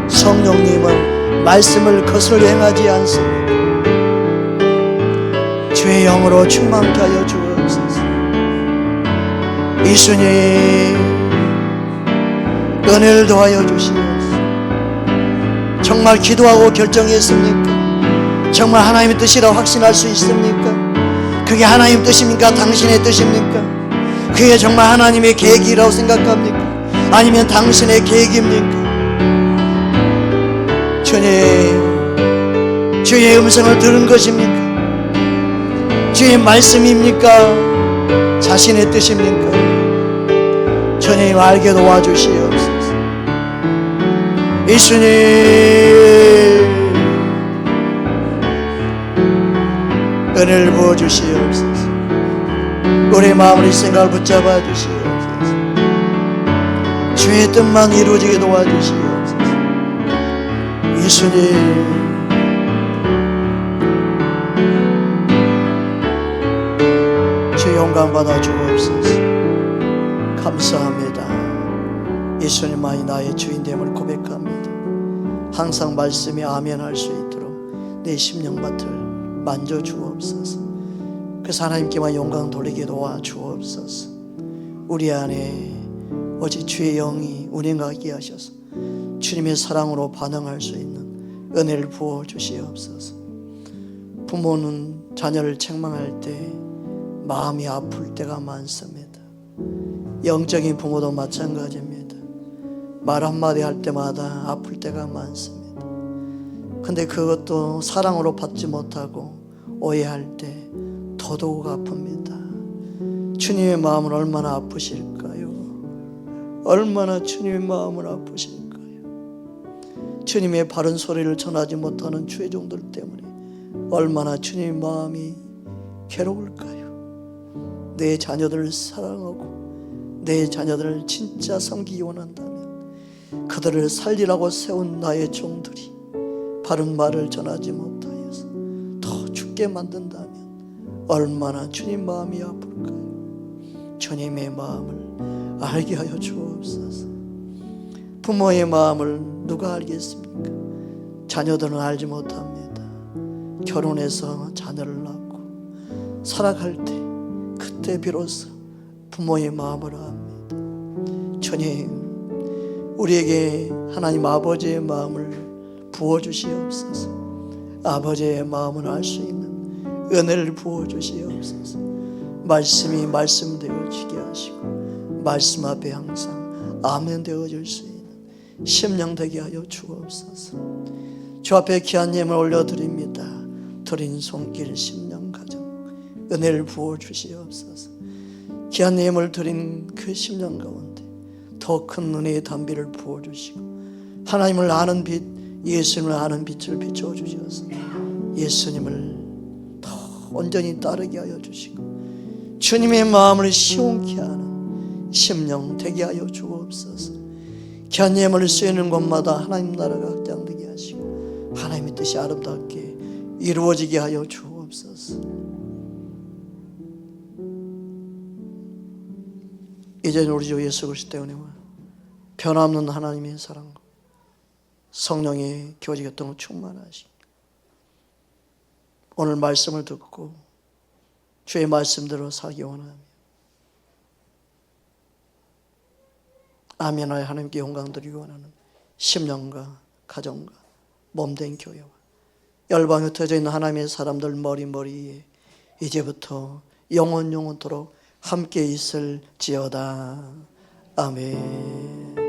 Speaker 1: 성령님은 말씀을 거슬러 행하지 않습니다. 주의 영으로 충만케 하여 주옵소서. 예수님 은혜를 더하여 주시옵소서. 정말 기도하고 결정했습니까? 정말 하나님의 뜻이라 확신할 수 있습니까? 그게 하나님 뜻입니까? 당신의 뜻입니까? 그게 정말 하나님의 계획이라고 생각합니까? 아니면 당신의 계획입니까? 주님, 주의 음성을 들은 것입니까? 주의 말씀입니까? 자신의 뜻입니까? 주님 알게 도와주시옵소서. 예수님 은혜를 부어주시옵소서. 우리의 마음을 이 생각을 붙잡아 주시옵소서. 주의 뜻만 이루어지게 도와주시옵소서. 예수님 주의 영광 받아 주옵소서. 감사합니다. 예수님만이 나의 주인됨을 고백합니다. 항상 말씀에 아멘 할 수 있도록 내 심령밭을 만져주옵소서. 그래서 하나님께만 영광 돌리게 도와주옵소서. 우리 안에 오직 주의 영이 운행하게 하셔서 주님의 사랑으로 반응할 수 있는 은혜를 부어주시옵소서. 부모는 자녀를 책망할 때 마음이 아플 때가 많습니다. 영적인 부모도 마찬가지입니다. 말 한마디 할 때마다 아플 때가 많습니다. 근데 그것도 사랑으로 받지 못하고 오해할 때 더더욱 아픕니다. 주님의 마음은 얼마나 아프실까요? 얼마나 주님의 마음을 아프실까요? 주님의 바른 소리를 전하지 못하는 죄종들 때문에 얼마나 주님의 마음이 괴로울까요? 내 자녀들을 사랑하고 내 자녀들을 진짜 섬기기 원한다면, 그들을 살리라고 세운 나의 종들이 바른 말을 전하지 못하여서 더 죽게 만든다면 얼마나 주님 마음이 아플까요? 주님의 마음을 알게 하여 주옵소서. 부모의 마음을 누가 알겠습니까? 자녀들은 알지 못합니다. 결혼해서 자녀를 낳고 살아갈 때, 그때 비로소 부모의 마음을 압니다. 주님, 우리에게 하나님 아버지의 마음을 부어주시옵소서. 아버지의 마음을 알 수 있는 은혜를 부어주시옵소서. 말씀이 말씀되어지게 하시고 말씀 앞에 항상 아멘 되어질 수 있는 심령 되게 하여 주옵소서. 주 앞에 귀한 예물 올려드립니다. 드린 손길 심령 가정 은혜를 부어주시옵소서. 귀한 예물 드린 그 심령 가운데 더 큰 은혜의 담비를 부어주시고 하나님을 아는 빛, 예수님을 아는 빛을 비춰주셔서 예수님을 더 온전히 따르게 하여 주시고 주님의 마음을 시원케 하는 심령 되게 하여 주옵소서. 귀한 예물을 쓰이는 곳마다 하나님 나라가 확장되게 하시고 하나님의 뜻이 아름답게 이루어지게 하여 주옵소서. 이제는 우리 주 예수 그리스도의 은혜와 변함없는 하나님의 사랑과 성령의 교제가 또 충만하시고 오늘 말씀을 듣고 주의 말씀대로 살기 원하며 아멘하여 하나님께 영광 드리기 원하는 심령과 가정과 몸된 교회와 열방에 흩어져 있는 하나님의 사람들 머리머리에 이제부터 영원토록 함께 있을지어다. 아멘.